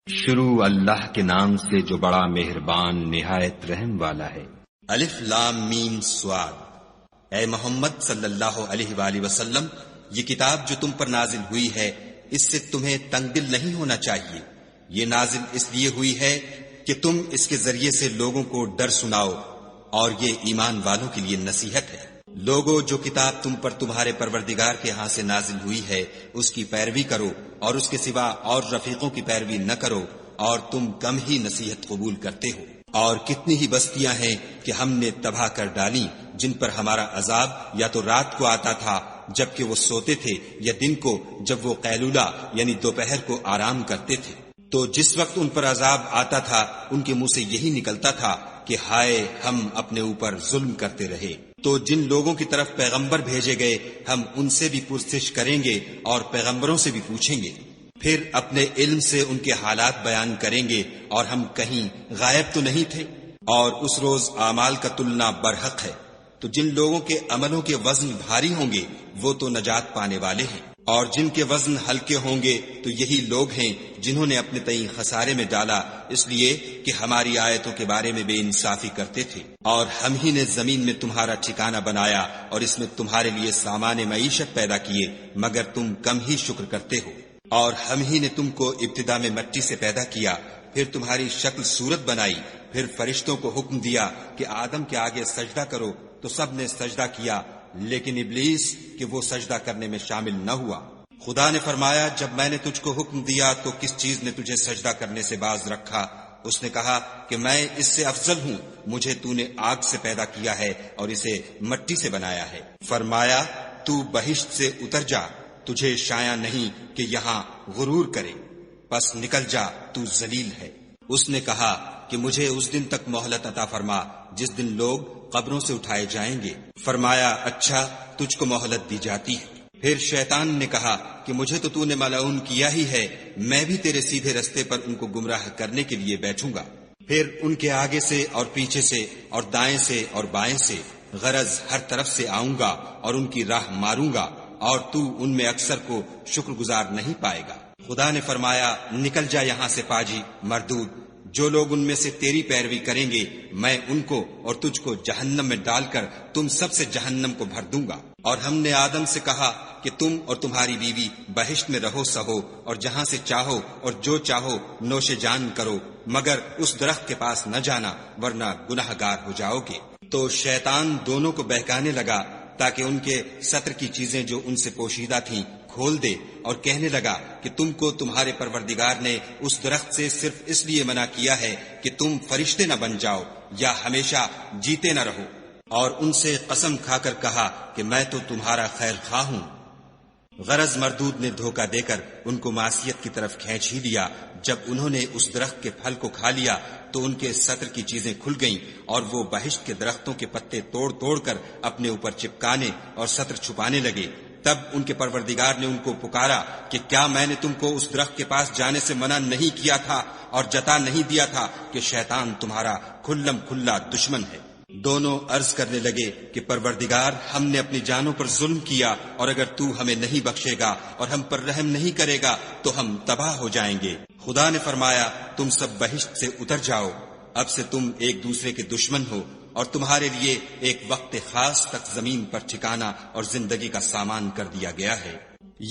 شروع اللہ کے نام سے جو بڑا مہربان نہایت رحم والا ہے۔ الف لام میم صاد۔ اے محمد صلی اللہ علیہ وآلہ وسلم، یہ کتاب جو تم پر نازل ہوئی ہے اس سے تمہیں تنگ دل نہیں ہونا چاہیے۔ یہ نازل اس لیے ہوئی ہے کہ تم اس کے ذریعے سے لوگوں کو ڈر سناؤ، اور یہ ایمان والوں کے لیے نصیحت ہے۔ لوگو، جو کتاب تم پر تمہارے پروردگار کے ہاں سے نازل ہوئی ہے اس کی پیروی کرو، اور اس کے سوا اور رفیقوں کی پیروی نہ کرو، اور تم کم ہی نصیحت قبول کرتے ہو۔ اور کتنی ہی بستیاں ہیں کہ ہم نے تباہ کر ڈالی، جن پر ہمارا عذاب یا تو رات کو آتا تھا جبکہ وہ سوتے تھے، یا دن کو جب وہ قیلولہ یعنی دوپہر کو آرام کرتے تھے۔ تو جس وقت ان پر عذاب آتا تھا ان کے منہ سے یہی نکلتا تھا کہ ہائے، ہم اپنے اوپر ظلم کرتے رہے۔ تو جن لوگوں کی طرف پیغمبر بھیجے گئے ہم ان سے بھی پرسش کریں گے اور پیغمبروں سے بھی پوچھیں گے، پھر اپنے علم سے ان کے حالات بیان کریں گے، اور ہم کہیں غائب تو نہیں تھے۔ اور اس روز اعمال کا تلنا برحق ہے، تو جن لوگوں کے عملوں کے وزن بھاری ہوں گے وہ تو نجات پانے والے ہیں، اور جن کے وزن ہلکے ہوں گے تو یہی لوگ ہیں جنہوں نے اپنے تئیں خسارے میں ڈالا، اس لیے کہ ہماری آیتوں کے بارے میں بے انصافی کرتے تھے۔ اور ہم ہی نے زمین میں تمہارا ٹھکانہ بنایا اور اس میں تمہارے لیے سامان معیشت پیدا کیے، مگر تم کم ہی شکر کرتے ہو۔ اور ہم ہی نے تم کو ابتدا میں مٹی سے پیدا کیا، پھر تمہاری شکل صورت بنائی، پھر فرشتوں کو حکم دیا کہ آدم کے آگے سجدہ کرو، تو سب نے سجدہ کیا، لیکن ابلیس کہ وہ سجدہ کرنے میں شامل نہ ہوا۔ خدا نے فرمایا، جب میں نے تجھ کو حکم دیا تو کس چیز نے تجھے سجدہ کرنے سے باز رکھا؟ اس نے کہا کہ میں اس سے افضل ہوں، مجھے تو نے آگ سے پیدا کیا ہے اور اسے مٹی سے بنایا ہے۔ فرمایا، تو بہشت سے اتر جا، تجھے شایع نہیں کہ یہاں غرور کرے، پس نکل جا، تو ذلیل ہے۔ اس نے کہا کہ مجھے اس دن تک مہلت عطا فرما جس دن لوگ قبروں سے اٹھائے جائیں گے۔ فرمایا، اچھا، تجھ کو مہلت دی جاتی ہے۔ پھر شیطان نے کہا کہ مجھے تو نے ملعون کیا ہی ہے، میں بھی تیرے سیدھے رستے پر ان کو گمراہ کرنے کے لیے بیٹھوں گا۔ پھر ان کے آگے سے اور پیچھے سے اور دائیں سے اور بائیں سے، غرض ہر طرف سے آؤں گا اور ان کی راہ ماروں گا، اور تو ان میں اکثر کو شکر گزار نہیں پائے گا۔ خدا نے فرمایا، نکل جا یہاں سے پاجی مردود، جو لوگ ان میں سے تیری پیروی کریں گے میں ان کو اور تجھ کو جہنم میں ڈال کر تم سب سے جہنم کو بھر دوں گا۔ اور ہم نے آدم سے کہا کہ تم اور تمہاری بیوی بہشت میں رہو سہو، اور جہاں سے چاہو اور جو چاہو نوش جان کرو، مگر اس درخت کے پاس نہ جانا ورنہ گناہ گار ہو جاؤ گے۔ تو شیطان دونوں کو بہکانے لگا تاکہ ان کے ستر کی چیزیں جو ان سے پوشیدہ تھیں کھول دے، اور کہنے لگا کہ تم کو تمہارے پروردگار نے اس درخت سے صرف اس لیے منع کیا ہے کہ تم فرشتے نہ بن جاؤ یا ہمیشہ جیتے نہ رہو۔ اور ان سے قسم کھا کر کہا کہ میں تو تمہارا خیر خواہ ہوں۔ غرض مردود نے دھوکہ دے کر ان کو معصیت کی طرف کھینچ ہی لیا۔ جب انہوں نے اس درخت کے پھل کو کھا لیا تو ان کے ستر کی چیزیں کھل گئیں، اور وہ بہشت کے درختوں کے پتے توڑ توڑ کر اپنے اوپر چپکانے اور ستر چھپانے لگے۔ تب ان کے پروردگار نے ان کو پکارا کہ کیا میں نے تم کو اس درخت کے پاس جانے سے منع نہیں کیا تھا اور جتا نہیں دیا تھا کہ شیطان تمہارا کھلم کھلا دشمن ہے؟ دونوں عرض کرنے لگے کہ پروردگار، ہم نے اپنی جانوں پر ظلم کیا، اور اگر تو ہمیں نہیں بخشے گا اور ہم پر رحم نہیں کرے گا تو ہم تباہ ہو جائیں گے۔ خدا نے فرمایا، تم سب بہشت سے اتر جاؤ، اب سے تم ایک دوسرے کے دشمن ہو، اور تمہارے لیے ایک وقت خاص تک زمین پر ٹھکانہ اور زندگی کا سامان کر دیا گیا ہے۔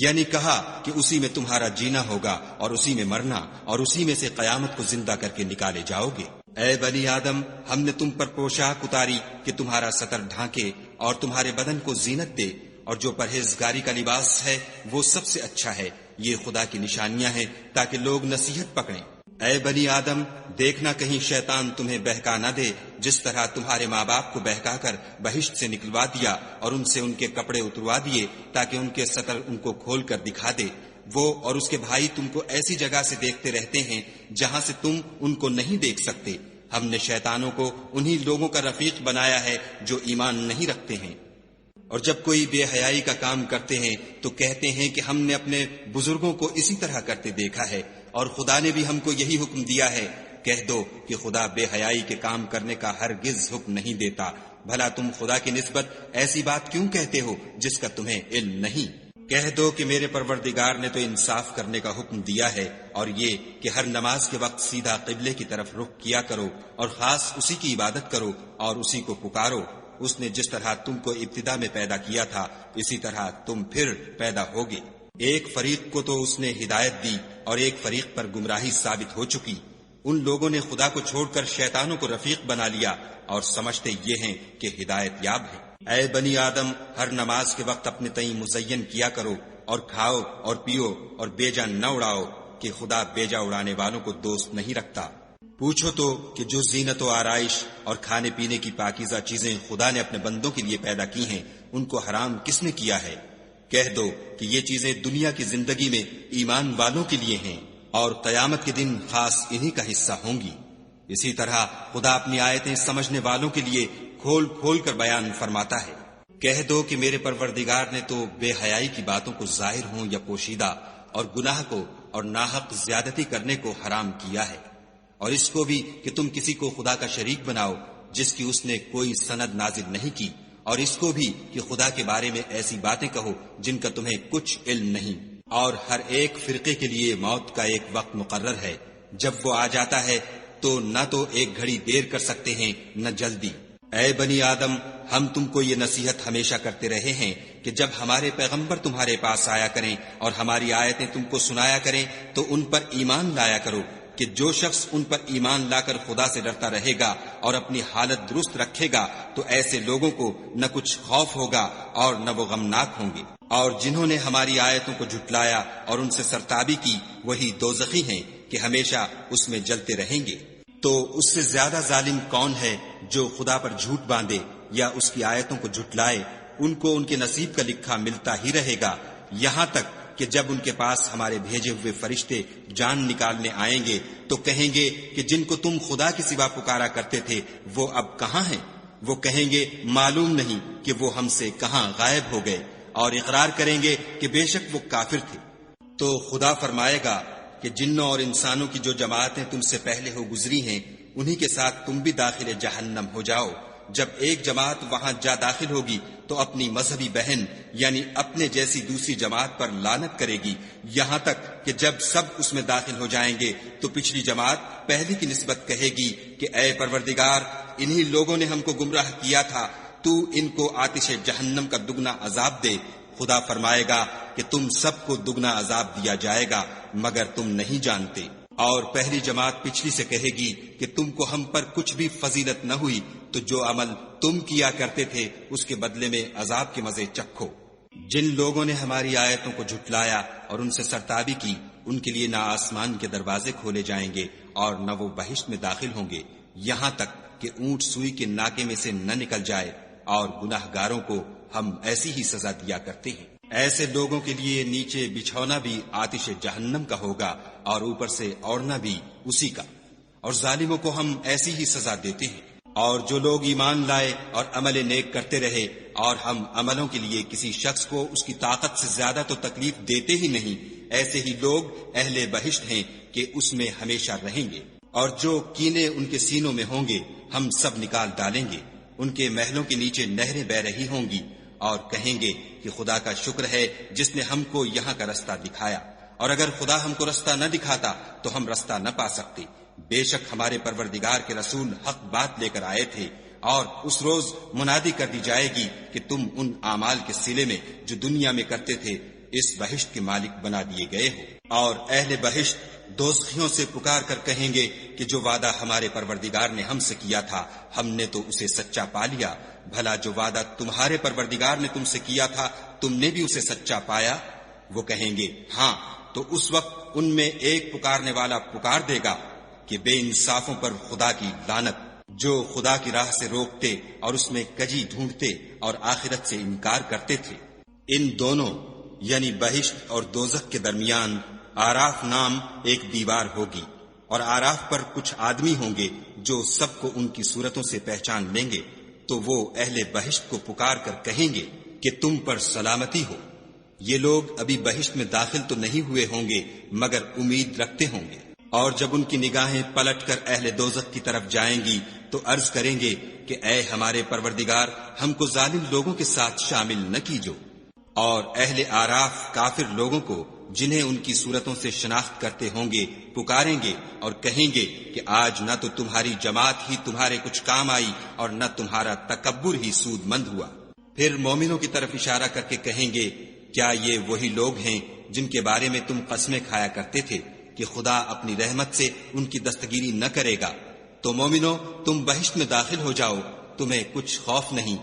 یعنی کہا کہ اسی میں تمہارا جینا ہوگا اور اسی میں مرنا، اور اسی میں سے قیامت کو زندہ کر کے نکالے جاؤ گے۔ اے بنی آدم، ہم نے تم پر پوشاک اتاری کہ تمہارا ستر ڈھانکے اور تمہارے بدن کو زینت دے، اور جو پرہیزگاری کا لباس ہے وہ سب سے اچھا ہے۔ یہ خدا کی نشانیاں ہیں تاکہ لوگ نصیحت پکڑیں۔ اے بنی آدم، دیکھنا کہیں شیطان تمہیں بہکا نہ دے، جس طرح تمہارے ماں باپ کو بہکا کر بہشت سے نکلوا دیا اور ان سے ان کے کپڑے اتروا دیے تاکہ ان کے ستر ان کو کھول کر دکھا دے۔ وہ اور اس کے بھائی تم کو ایسی جگہ سے دیکھتے رہتے ہیں جہاں سے تم ان کو نہیں دیکھ سکتے۔ ہم نے شیطانوں کو انہی لوگوں کا رفیق بنایا ہے جو ایمان نہیں رکھتے ہیں، اور جب کوئی بے حیائی کا کام کرتے ہیں تو کہتے ہیں کہ ہم نے اپنے بزرگوں کو اسی طرح کرتے دیکھا ہے، اور خدا نے بھی ہم کو یہی حکم دیا ہے۔ کہہ دو کہ خدا بے حیائی کے کام کرنے کا ہرگز حکم نہیں دیتا، بھلا تم خدا کی نسبت ایسی بات کیوں کہتے ہو جس کا تمہیں علم نہیں؟ کہہ دو کہ میرے پروردگار نے تو انصاف کرنے کا حکم دیا ہے، اور یہ کہ ہر نماز کے وقت سیدھا قبلے کی طرف رخ کیا کرو اور خاص اسی کی عبادت کرو اور اسی کو پکارو۔ اس نے جس طرح تم کو ابتدا میں پیدا کیا تھا اسی طرح تم پھر پیدا ہوگے۔ ایک فریق کو تو اس نے ہدایت دی اور ایک فریق پر گمراہی ثابت ہو چکی۔ ان لوگوں نے خدا کو چھوڑ کر شیطانوں کو رفیق بنا لیا اور سمجھتے یہ ہیں کہ ہدایت یاب ہے۔ اے بنی آدم، ہر نماز کے وقت اپنے تئیں مزین کیا کرو اور کھاؤ اور پیو اور بیجا نہ اڑاؤ، کہ خدا بیجا اڑانے والوں کو دوست نہیں رکھتا۔ پوچھو تو کہ جو زینت و آرائش اور کھانے پینے کی پاکیزہ چیزیں خدا نے اپنے بندوں کے لیے پیدا کی ہیں ان کو حرام کس نے کیا ہے؟ کہہ دو کہ یہ چیزیں دنیا کی زندگی میں ایمان والوں کے لیے ہیں اور قیامت کے دن خاص انہی کا حصہ ہوں گی۔ اسی طرح خدا اپنی آیتیں سمجھنے والوں کے لیے کھول کھول کر بیان فرماتا ہے۔ کہہ دو کہ میرے پروردگار نے تو بے حیائی کی باتوں کو ظاہر ہوں یا پوشیدہ اور گناہ کو اور ناحق زیادتی کرنے کو حرام کیا ہے، اور اس کو بھی کہ تم کسی کو خدا کا شریک بناؤ جس کی اس نے کوئی سند نازل نہیں کی، اور اس کو بھی کہ خدا کے بارے میں ایسی باتیں کہو جن کا تمہیں کچھ علم نہیں۔ اور ہر ایک فرقے کے لیے موت کا ایک وقت مقرر ہے، جب وہ آ جاتا ہے تو نہ تو ایک گھڑی دیر کر سکتے ہیں نہ جلدی۔ اے بنی آدم، ہم تم کو یہ نصیحت ہمیشہ کرتے رہے ہیں کہ جب ہمارے پیغمبر تمہارے پاس آیا کریں اور ہماری آیتیں تم کو سنایا کریں تو ان پر ایمان لایا کرو، کہ جو شخص ان پر ایمان لا کر خدا سے ڈرتا رہے گا اور اپنی حالت درست رکھے گا تو ایسے لوگوں کو نہ کچھ خوف ہوگا اور نہ وہ غمناک ہوں گے۔ اور جنہوں نے ہماری آیتوں کو جھٹلایا اور ان سے سرتابی کی وہی دوزخی ہیں کہ ہمیشہ اس میں جلتے رہیں گے۔ تو اس سے زیادہ ظالم کون ہے جو خدا پر جھوٹ باندھے یا اس کی آیتوں کو جھٹلائے؟ ان کو ان کے نصیب کا لکھا ملتا ہی رہے گا، یہاں تک کہ جب ان کے پاس ہمارے بھیجے ہوئے فرشتے جان نکالنے آئیں گے تو کہیں گے کہ جن کو تم خدا کے سوا پکارا کرتے تھے وہ اب کہاں ہیں؟ وہ کہیں گے معلوم نہیں کہ وہ ہم سے کہاں غائب ہو گئے، اور اقرار کریں گے کہ بے شک وہ کافر تھے۔ تو خدا فرمائے گا کہ جنوں اور انسانوں کی جو جماعتیں تم سے پہلے ہو گزری ہیں انہی کے ساتھ تم بھی داخل جہنم ہو جاؤ۔ جب ایک جماعت وہاں جا داخل ہوگی تو اپنی مذہبی بہن یعنی اپنے جیسی دوسری جماعت پر لعنت کرے گی، یہاں تک کہ جب سب اس میں داخل ہو جائیں گے تو پچھلی جماعت پہلی کی نسبت کہے گی کہ اے پروردگار، انہی لوگوں نے ہم کو گمراہ کیا تھا، تو ان کو آتش جہنم کا دگنا عذاب دے۔ خدا فرمائے گا کہ تم سب کو دگنا عذاب دیا جائے گا مگر تم نہیں جانتے۔ اور پہلی جماعت پچھلی سے کہے گی کہ تم کو ہم پر کچھ بھی فضیلت نہ ہوئی، تو جو عمل تم کیا کرتے تھے اس کے بدلے میں عذاب کے مزے چکھو۔ جن لوگوں نے ہماری آیتوں کو جھٹلایا اور ان سے سرتابی کی ان کے لیے نہ آسمان کے دروازے کھولے جائیں گے اور نہ وہ بہشت میں داخل ہوں گے، یہاں تک کہ اونٹ سوئی کے ناکے میں سے نہ نکل جائے، اور گناہ گاروں کو ہم ایسی ہی سزا دیا کرتے ہیں۔ ایسے لوگوں کے لیے نیچے بچھونا بھی آتش جہنم کا ہوگا اور اوپر سے اوڑھنا بھی اسی کا، اور ظالموں کو ہم ایسی ہی سزا دیتے ہیں۔ اور جو لوگ ایمان لائے اور عمل نیک کرتے رہے اور ہم عملوں کے لیے کسی شخص کو اس کی طاقت سے زیادہ تو تکلیف دیتے ہی نہیں، ایسے ہی لوگ اہل بہشت ہیں کہ اس میں ہمیشہ رہیں گے۔ اور جو کینے ان کے سینوں میں ہوں گے ہم سب نکال ڈالیں گے، ان کے محلوں کے نیچے نہریں بہ رہی ہوں گی، اور کہیں گے کہ خدا کا شکر ہے جس نے ہم کو یہاں کا رستہ دکھایا، اور اگر خدا ہم کو رستہ نہ دکھاتا تو ہم رستہ نہ پا سکتے۔ بے شک ہمارے پروردگار کے رسول حق بات لے کر آئے تھے، اور اس روز منادی کر دی جائے گی کہ تم ان اعمال کے صلے میں جو دنیا میں کرتے تھے اس بہشت کے مالک بنا دیے گئے ہو۔ اور اہل بہشت دوزخیوں سے پکار کر کہیں گے کہ جو وعدہ ہمارے پروردگار نے ہم سے کیا تھا ہم نے تو اسے سچا پا لیا، بھلا جو وعدہ تمہارے پروردگار نے تم سے کیا تھا تم نے بھی اسے سچا پایا؟ وہ کہیں گے ہاں، تو اس وقت ان میں ایک پکارنے والا پکار دے گا کہ بے انصافوں پر خدا کی لعنت، جو خدا کی راہ سے روکتے اور اس میں کجی ڈھونڈتے اور آخرت سے انکار کرتے تھے۔ ان دونوں یعنی بہشت اور دوزخ کے درمیان آراف نام ایک دیوار ہوگی، اور آراف پر کچھ آدمی ہوں گے جو سب کو ان کی صورتوں سے پہچان لیں گے، تو وہ اہل بہشت کو پکار کر کہیں گے کہ تم پر سلامتی ہو۔ یہ لوگ ابھی بہشت میں داخل تو نہیں ہوئے ہوں گے مگر امید رکھتے ہوں گے، اور جب ان کی نگاہیں پلٹ کر اہل دوزخ کی طرف جائیں گی تو عرض کریں گے کہ اے ہمارے پروردگار، ہم کو ظالم لوگوں کے ساتھ شامل نہ کیجو۔ اور اہل آراف کافر لوگوں کو جنہیں ان کی صورتوں سے شناخت کرتے ہوں گے پکاریں گے اور کہیں گے کہ آج نہ تو تمہاری جماعت ہی تمہارے کچھ کام آئی اور نہ تمہارا تکبر ہی سود مند ہوا۔ پھر مومنوں کی طرف اشارہ کر کے کہیں گے کیا یہ وہی لوگ ہیں جن کے بارے میں تم قسمیں کھایا کرتے تھے کہ خدا اپنی رحمت سے ان کی دستگیری نہ کرے گا؟ تو مومنو تم بہشت میں داخل ہو جاؤ، تمہیں کچھ خوف نہیں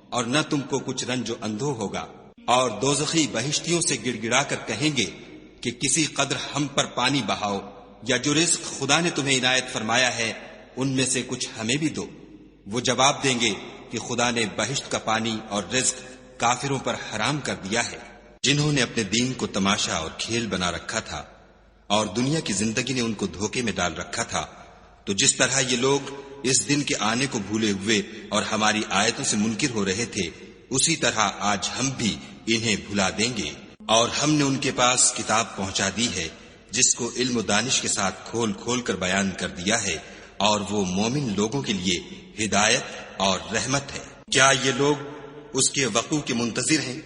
اور نہ تم کو کچھ رنج و اندھو ہوگا۔ اور دوزخی بہشتیوں سے گڑ گڑا کر کہیں گے کہ کسی قدر ہم پر پانی بہاؤ، یا جو رزق خدا نے تمہیں عنایت فرمایا ہے ان میں سے کچھ ہمیں بھی دو۔ وہ جواب دیں گے کہ خدا نے بہشت کا پانی اور رزق کافروں پر حرام کر دیا ہے، جنہوں نے اپنے دین کو تماشا اور کھیل بنا رکھا تھا اور دنیا کی زندگی نے ان کو دھوکے میں ڈال رکھا تھا۔ تو جس طرح یہ لوگ اس دن کے آنے کو بھولے ہوئے اور ہماری آیتوں سے منکر ہو رہے تھے، اسی طرح آج ہم بھی انہیں بھلا دیں گے۔ اور ہم نے ان کے پاس کتاب پہنچا دی ہے جس کو علم و دانش کے ساتھ کھول کھول کر بیان کر دیا ہے، اور وہ مومن لوگوں کے لیے ہدایت اور رحمت ہے۔ کیا یہ لوگ اس کے وقوع کے منتظر ہیں؟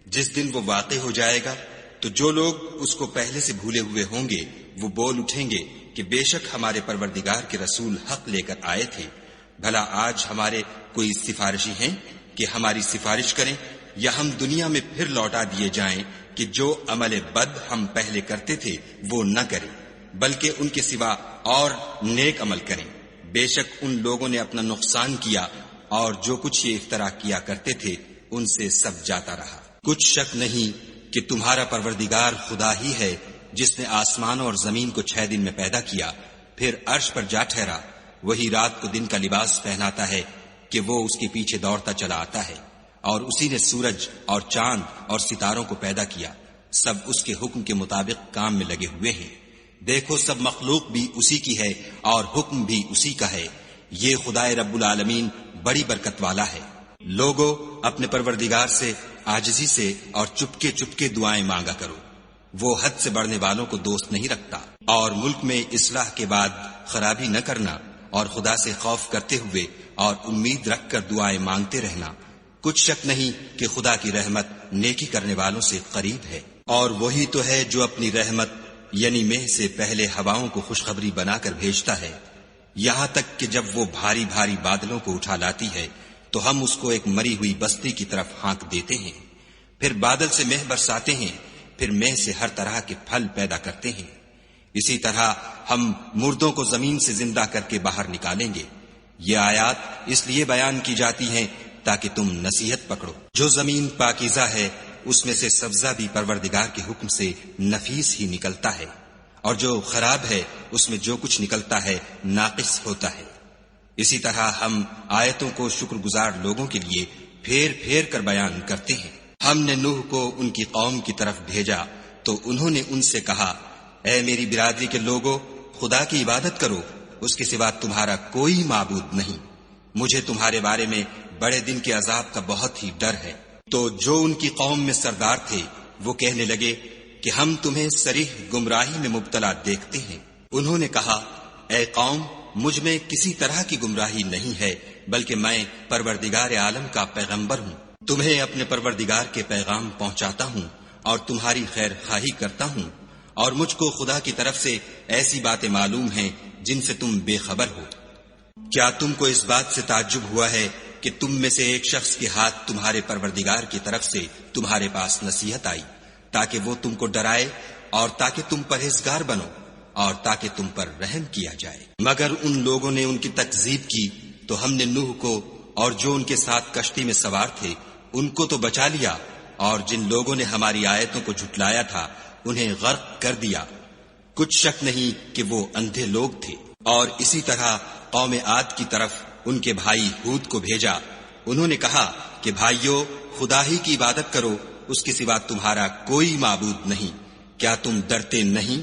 جس دن وہ واقع ہو جائے گا تو جو لوگ اس کو پہلے سے بھولے ہوئے ہوں گے وہ بول اٹھیں گے کہ بے شک ہمارے پروردگار کے رسول حق لے کر آئے تھے۔ بھلا آج ہمارے کوئی سفارشی ہیں کہ ہماری سفارش کریں، یا ہم دنیا میں پھر لوٹا دیے جائیں کہ جو عمل بد ہم پہلے کرتے تھے وہ نہ کریں، بلکہ ان کے سوا اور نیک عمل کریں۔ بے شک ان لوگوں نے اپنا نقصان کیا اور جو کچھ یہ افترا کیا کرتے تھے ان سے سب جاتا رہا۔ کچھ شک نہیں کہ تمہارا پروردگار خدا ہی ہے جس نے آسمان اور زمین کو 6 دن میں پیدا کیا، پھر عرش پر جا ٹھہرا۔ وہی رات کو دن کا لباس پہناتا ہے کہ وہ اس کے پیچھے دوڑتا چلا آتا ہے، اور اسی نے سورج اور چاند اور ستاروں کو پیدا کیا، سب اس کے حکم کے مطابق کام میں لگے ہوئے ہیں۔ دیکھو سب مخلوق بھی اسی کی ہے اور حکم بھی اسی کا ہے۔ یہ خدائے رب العالمین بڑی برکت والا ہے۔ لوگو اپنے پروردگار سے عاجزی سے اور چپکے چپکے دعائیں مانگا کرو، وہ حد سے بڑھنے والوں کو دوست نہیں رکھتا۔ اور ملک میں اصلاح کے بعد خرابی نہ کرنا، اور خدا سے خوف کرتے ہوئے اور امید رکھ کر دعائیں مانگتے رہنا۔ کچھ شک نہیں کہ خدا کی رحمت نیکی کرنے والوں سے قریب ہے۔ اور وہی تو ہے جو اپنی رحمت یعنی مہ سے پہلے ہواؤں کو خوشخبری بنا کر بھیجتا ہے، یہاں تک کہ جب وہ بھاری بھاری بادلوں کو اٹھا لاتی ہے تو ہم اس کو ایک مری ہوئی بستی کی طرف ہانک دیتے ہیں، پھر بادل سے مہ برساتے ہیں، پھر مہ سے ہر طرح کے پھل پیدا کرتے ہیں۔ اسی طرح ہم مردوں کو زمین سے زندہ کر کے باہر نکالیں گے۔ یہ آیات اس لیے بیان کی جاتی ہیں تاکہ تم نصیحت پکڑو۔ جو زمین پاکیزہ ہے اس میں سے سبزہ بھی پروردگار کے حکم سے نفیس ہی نکلتا ہے، اور جو خراب ہے اس میں جو کچھ نکلتا ہے ناقص ہوتا ہے۔ اسی طرح ہم آیتوں کو شکر گزار لوگوں کے لیے پھیر پھیر کر بیان کرتے ہیں۔ ہم نے نوح کو ان کی قوم کی طرف بھیجا تو انہوں نے ان سے کہا، اے میری برادری کے لوگوں، خدا کی عبادت کرو، اس کے سوا تمہارا کوئی معبود نہیں۔ مجھے تمہارے بارے میں بڑے دن کے عذاب کا بہت ہی ڈر ہے۔ تو جو ان کی قوم میں سردار تھے وہ کہنے لگے کہ ہم تمہیں صریح گمراہی میں مبتلا دیکھتے ہیں۔ انہوں نے کہا، اے قوم، مجھ میں کسی طرح کی گمراہی نہیں ہے، بلکہ میں پروردگار عالم کا پیغمبر ہوں۔ تمہیں اپنے پروردگار کے پیغام پہنچاتا ہوں اور تمہاری خیر خواہی کرتا ہوں، اور مجھ کو خدا کی طرف سے ایسی باتیں معلوم ہیں جن سے تم بے خبر ہو۔ کیا تم کو اس بات سے تعجب ہوا ہے کہ تم میں سے ایک شخص کے ہاتھ تمہارے پروردگار کی طرف سے تمہارے پاس نصیحت آئی تاکہ وہ تم کو ڈرائے اور تاکہ تم پرہیزگار بنو اور تاکہ تم پر رحم کیا جائے؟ مگر ان لوگوں نے ان کی تکذیب کی تو ہم نے نوح کو اور جو ان کے ساتھ کشتی میں سوار تھے ان کو تو بچا لیا، اور جن لوگوں نے ہماری آیتوں کو جھٹلایا تھا انہیں غرق کر دیا۔ کچھ شک نہیں کہ وہ اندھے لوگ تھے۔ اور اسی طرح قوم عاد کی طرف ان کے بھائی ہود کو بھیجا۔ انہوں نے کہا کہ بھائیو، خدا ہی کی عبادت کرو، اس کے سوا تمہارا کوئی معبود نہیں، کیا تم ڈرتے نہیں؟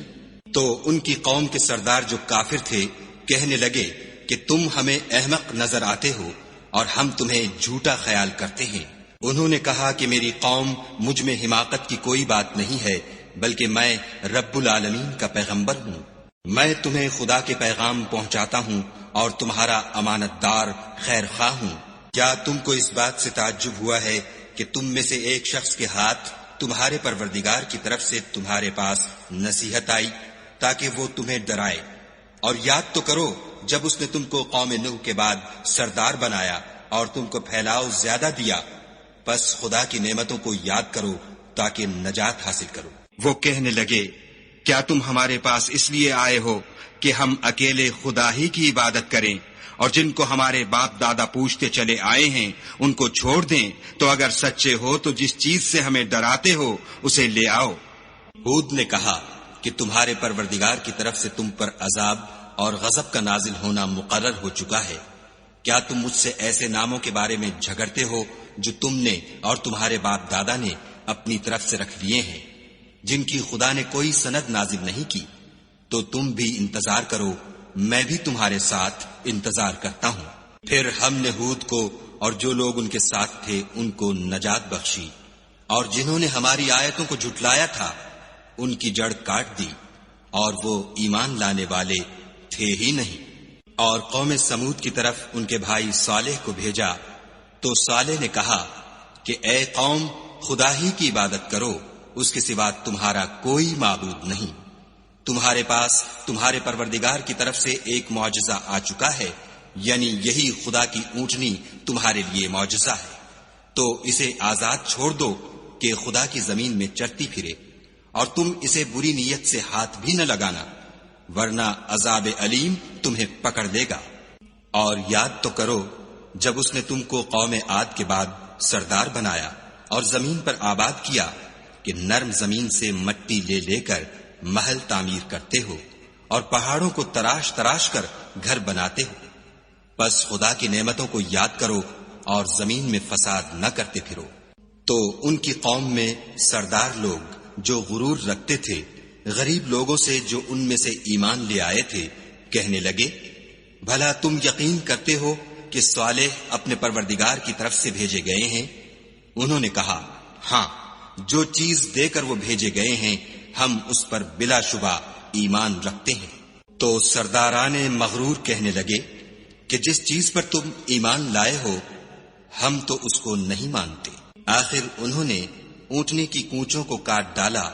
تو ان کی قوم کے سردار جو کافر تھے کہنے لگے کہ تم ہمیں احمق نظر آتے ہو اور ہم تمہیں جھوٹا خیال کرتے ہیں۔ انہوں نے کہا کہ میری قوم مجھ میں حماقت کی کوئی بات نہیں ہے، بلکہ میں رب العالمین کا پیغمبر ہوں۔ میں تمہیں خدا کے پیغام پہنچاتا ہوں اور تمہارا امانت دار خیر خواہ ہوں۔ کیا تم کو اس بات سے تعجب ہوا ہے کہ تم میں سے ایک شخص کے ہاتھ تمہارے پروردگار کی طرف سے تمہارے پاس نصیحت آئی تاکہ وہ تمہیں ڈرائے، اور یاد تو کرو جب اس نے تم کو قوم نوح کے بعد سردار بنایا اور تم کو پھیلاؤ زیادہ دیا، پس خدا کی نعمتوں کو یاد کرو تاکہ نجات حاصل کرو۔ وہ کہنے لگے، کیا تم ہمارے پاس اس لیے آئے ہو کہ ہم اکیلے خدا ہی کی عبادت کریں، اور جن کو ہمارے باپ دادا پوچھتے چلے آئے ہیں ان کو چھوڑ دیں؟ تو اگر سچے ہو تو جس چیز سے ہمیں ڈراتے ہو اسے لے آؤ۔ ہود نے کہا کہ تمہارے پروردگار کی طرف سے تم پر عذاب اور غضب کا نازل ہونا مقرر ہو چکا ہے۔ کیا تم مجھ سے ایسے ناموں کے بارے میں جھگڑتے ہو جو تم نے اور تمہارے باپ دادا نے اپنی طرف سے رکھ لیے ہیں، جن کی خدا نے کوئی سند نازل نہیں کی؟ تو تم بھی انتظار کرو، میں بھی تمہارے ساتھ انتظار کرتا ہوں۔ پھر ہم نے ہود کو اور جو لوگ ان کے ساتھ تھے ان کو نجات بخشی، اور جنہوں نے ہماری آیتوں کو جھٹلایا تھا ان کی جڑ کاٹ دی، اور وہ ایمان لانے والے تھے ہی نہیں۔ اور قوم سمود کی طرف ان کے بھائی صالح کو بھیجا تو صالح نے کہا کہ اے قوم، خدا ہی کی عبادت کرو، اس کے سوا تمہارا کوئی معبود نہیں۔ تمہارے پاس تمہارے پروردگار کی طرف سے ایک معجزہ آ چکا ہے، یعنی یہی خدا کی اونٹنی تمہارے لیے معجزہ ہے، تو اسے آزاد چھوڑ دو کہ خدا کی زمین میں چرتی پھرے، اور تم اسے بری نیت سے ہاتھ بھی نہ لگانا، ورنہ عذاب علیم تمہیں پکڑ لے گا۔ اور یاد تو کرو جب اس نے تم کو قوم عاد کے بعد سردار بنایا اور زمین پر آباد کیا کہ نرم زمین سے مٹی لے لے کر محل تعمیر کرتے ہو اور پہاڑوں کو تراش تراش کر گھر بناتے ہو۔ بس خدا کی نعمتوں کو یاد کرو اور زمین میں فساد نہ کرتے پھرو۔ تو ان کی قوم میں سردار لوگ جو غرور رکھتے تھے غریب لوگوں سے جو ان میں سے ایمان لے آئے تھے کہنے لگے، بھلا تم یقین کرتے ہو کہ صالح اپنے پروردگار کی طرف سے بھیجے گئے ہیں؟ انہوں نے کہا، ہاں، جو چیز دے کر وہ بھیجے گئے ہیں ہم اس پر بلا شبہ ایمان رکھتے ہیں۔ تو سرداران مغرور کہنے لگے کہ جس چیز پر تم ایمان لائے ہو ہم تو اس کو نہیں مانتے۔ آخر انہوں نے اونٹنی کی کونچوں کو کاٹ ڈالا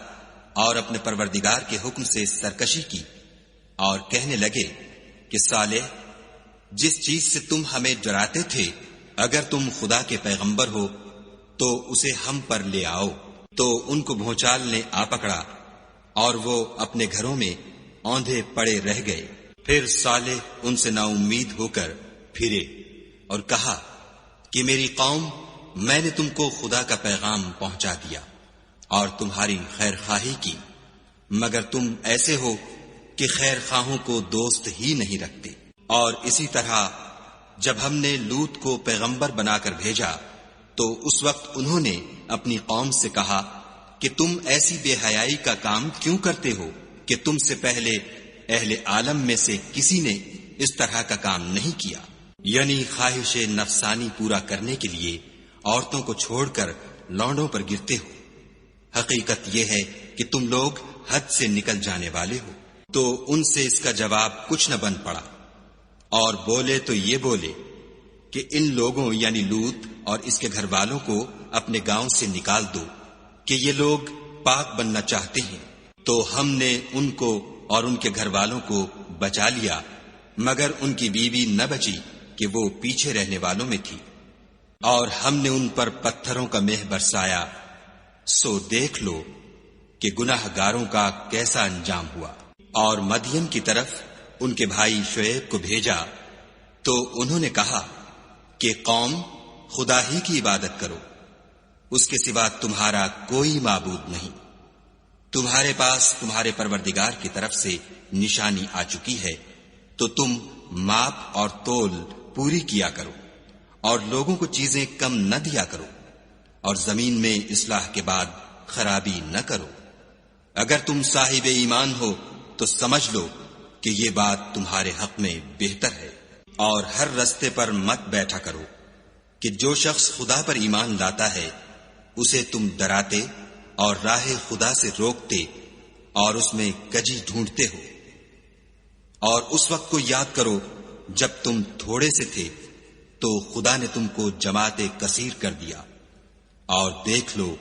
اور اپنے پروردگار کے حکم سے سرکشی کی، اور کہنے لگے کہ صالح، جس چیز سے تم ہمیں ڈراتے تھے اگر تم خدا کے پیغمبر ہو تو اسے ہم پر لے آؤ۔ تو ان کو بھونچال نے آ پکڑا اور وہ اپنے گھروں میں اوندھے پڑے رہ گئے۔ پھر صالح ان سے نا امید ہو کر پھرے اور کہا کہ میری قوم، میں نے تم کو خدا کا پیغام پہنچا دیا اور تمہاری خیر خواہی کی، مگر تم ایسے ہو کہ خیر خواہوں کو دوست ہی نہیں رکھتے۔ اور اسی طرح جب ہم نے لوط کو پیغمبر بنا کر بھیجا تو اس وقت انہوں نے اپنی قوم سے کہا کہ تم ایسی بے حیائی کا کام کیوں کرتے ہو کہ تم سے پہلے اہل عالم میں سے کسی نے اس طرح کا کام نہیں کیا، یعنی خواہش نفسانی پورا کرنے کے لیے عورتوں کو چھوڑ کر لونڈوں پر گرتے ہو۔ حقیقت یہ ہے کہ تم لوگ حد سے نکل جانے والے ہو۔ تو ان سے اس کا جواب کچھ نہ بن پڑا، اور بولے تو یہ بولے کہ ان لوگوں یعنی لوط اور اس کے گھر والوں کو اپنے گاؤں سے نکال دو کہ یہ لوگ پاک بننا چاہتے ہیں۔ تو ہم نے ان کو اور ان کے گھر والوں کو بچا لیا، مگر ان کی بیوی نہ بچی کہ وہ پیچھے رہنے والوں میں تھی، اور ہم نے ان پر پتھروں کا مہ برسایا۔ سو دیکھ لو کہ گناہ گاروں کا کیسا انجام ہوا۔ اور مدین کی طرف ان کے بھائی شعیب کو بھیجا تو انہوں نے کہا کہ قوم، خدا ہی کی عبادت کرو، اس کے سوا تمہارا کوئی معبود نہیں۔ تمہارے پاس تمہارے پروردگار کی طرف سے نشانی آ چکی ہے، تو تم ماپ اور تول پوری کیا کرو، اور لوگوں کو چیزیں کم نہ دیا کرو، اور زمین میں اصلاح کے بعد خرابی نہ کرو۔ اگر تم صاحب ایمان ہو تو سمجھ لو کہ یہ بات تمہارے حق میں بہتر ہے۔ اور ہر رستے پر مت بیٹھا کرو کہ جو شخص خدا پر ایمان لاتا ہے اسے تم ڈراتے اور راہ خدا سے روکتے اور اس میں کجی ڈھونڈتے ہو۔ اور اس وقت کو یاد کرو جب تم تھوڑے سے تھے تو خدا نے تم کو جماعت کثیر کر دیا، اور دیکھ لو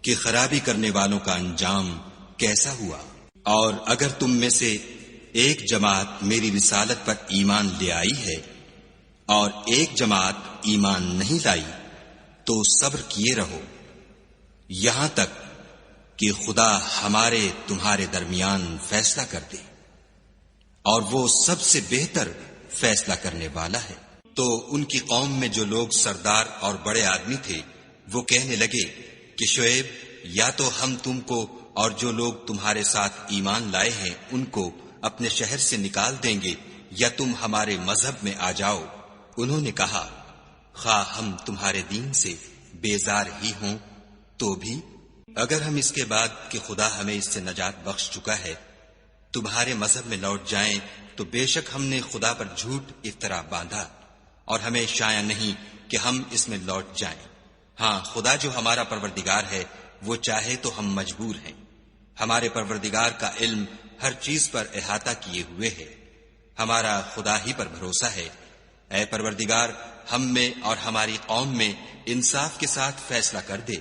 کہ خرابی کرنے والوں کا انجام کیسا ہوا۔ اور اگر تم میں سے ایک جماعت میری رسالت پر ایمان لے آئی ہے اور ایک جماعت ایمان نہیں لائی تو صبر کیے رہو یہاں تک کہ خدا ہمارے تمہارے درمیان فیصلہ کر دے، اور وہ سب سے بہتر فیصلہ کرنے والا ہے۔ تو ان کی قوم میں جو لوگ سردار اور بڑے آدمی تھے وہ کہنے لگے کہ شعیب، یا تو ہم تم کو اور جو لوگ تمہارے ساتھ ایمان لائے ہیں ان کو اپنے شہر سے نکال دیں گے، یا تم ہمارے مذہب میں آ جاؤ۔ انہوں نے کہا، خواہ ہم تمہارے دین سے بیزار ہی ہوں تو بھی اگر ہم اس کے بعد کہ خدا ہمیں اس سے نجات بخش چکا ہے تمہارے مذہب میں لوٹ جائیں تو بے شک ہم نے خدا پر جھوٹ افطرا باندھا، اور ہمیں شایع نہیں کہ ہم اس میں لوٹ جائیں۔ ہاں، خدا جو ہمارا پروردگار ہے وہ چاہے تو ہم مجبور ہیں۔ ہمارے پروردگار کا علم ہر چیز پر احاطہ کیے ہوئے ہے، ہمارا خدا ہی پر بھروسہ ہے۔ اے پروردگار، ہم میں اور ہماری قوم میں انصاف کے ساتھ فیصلہ کر دے،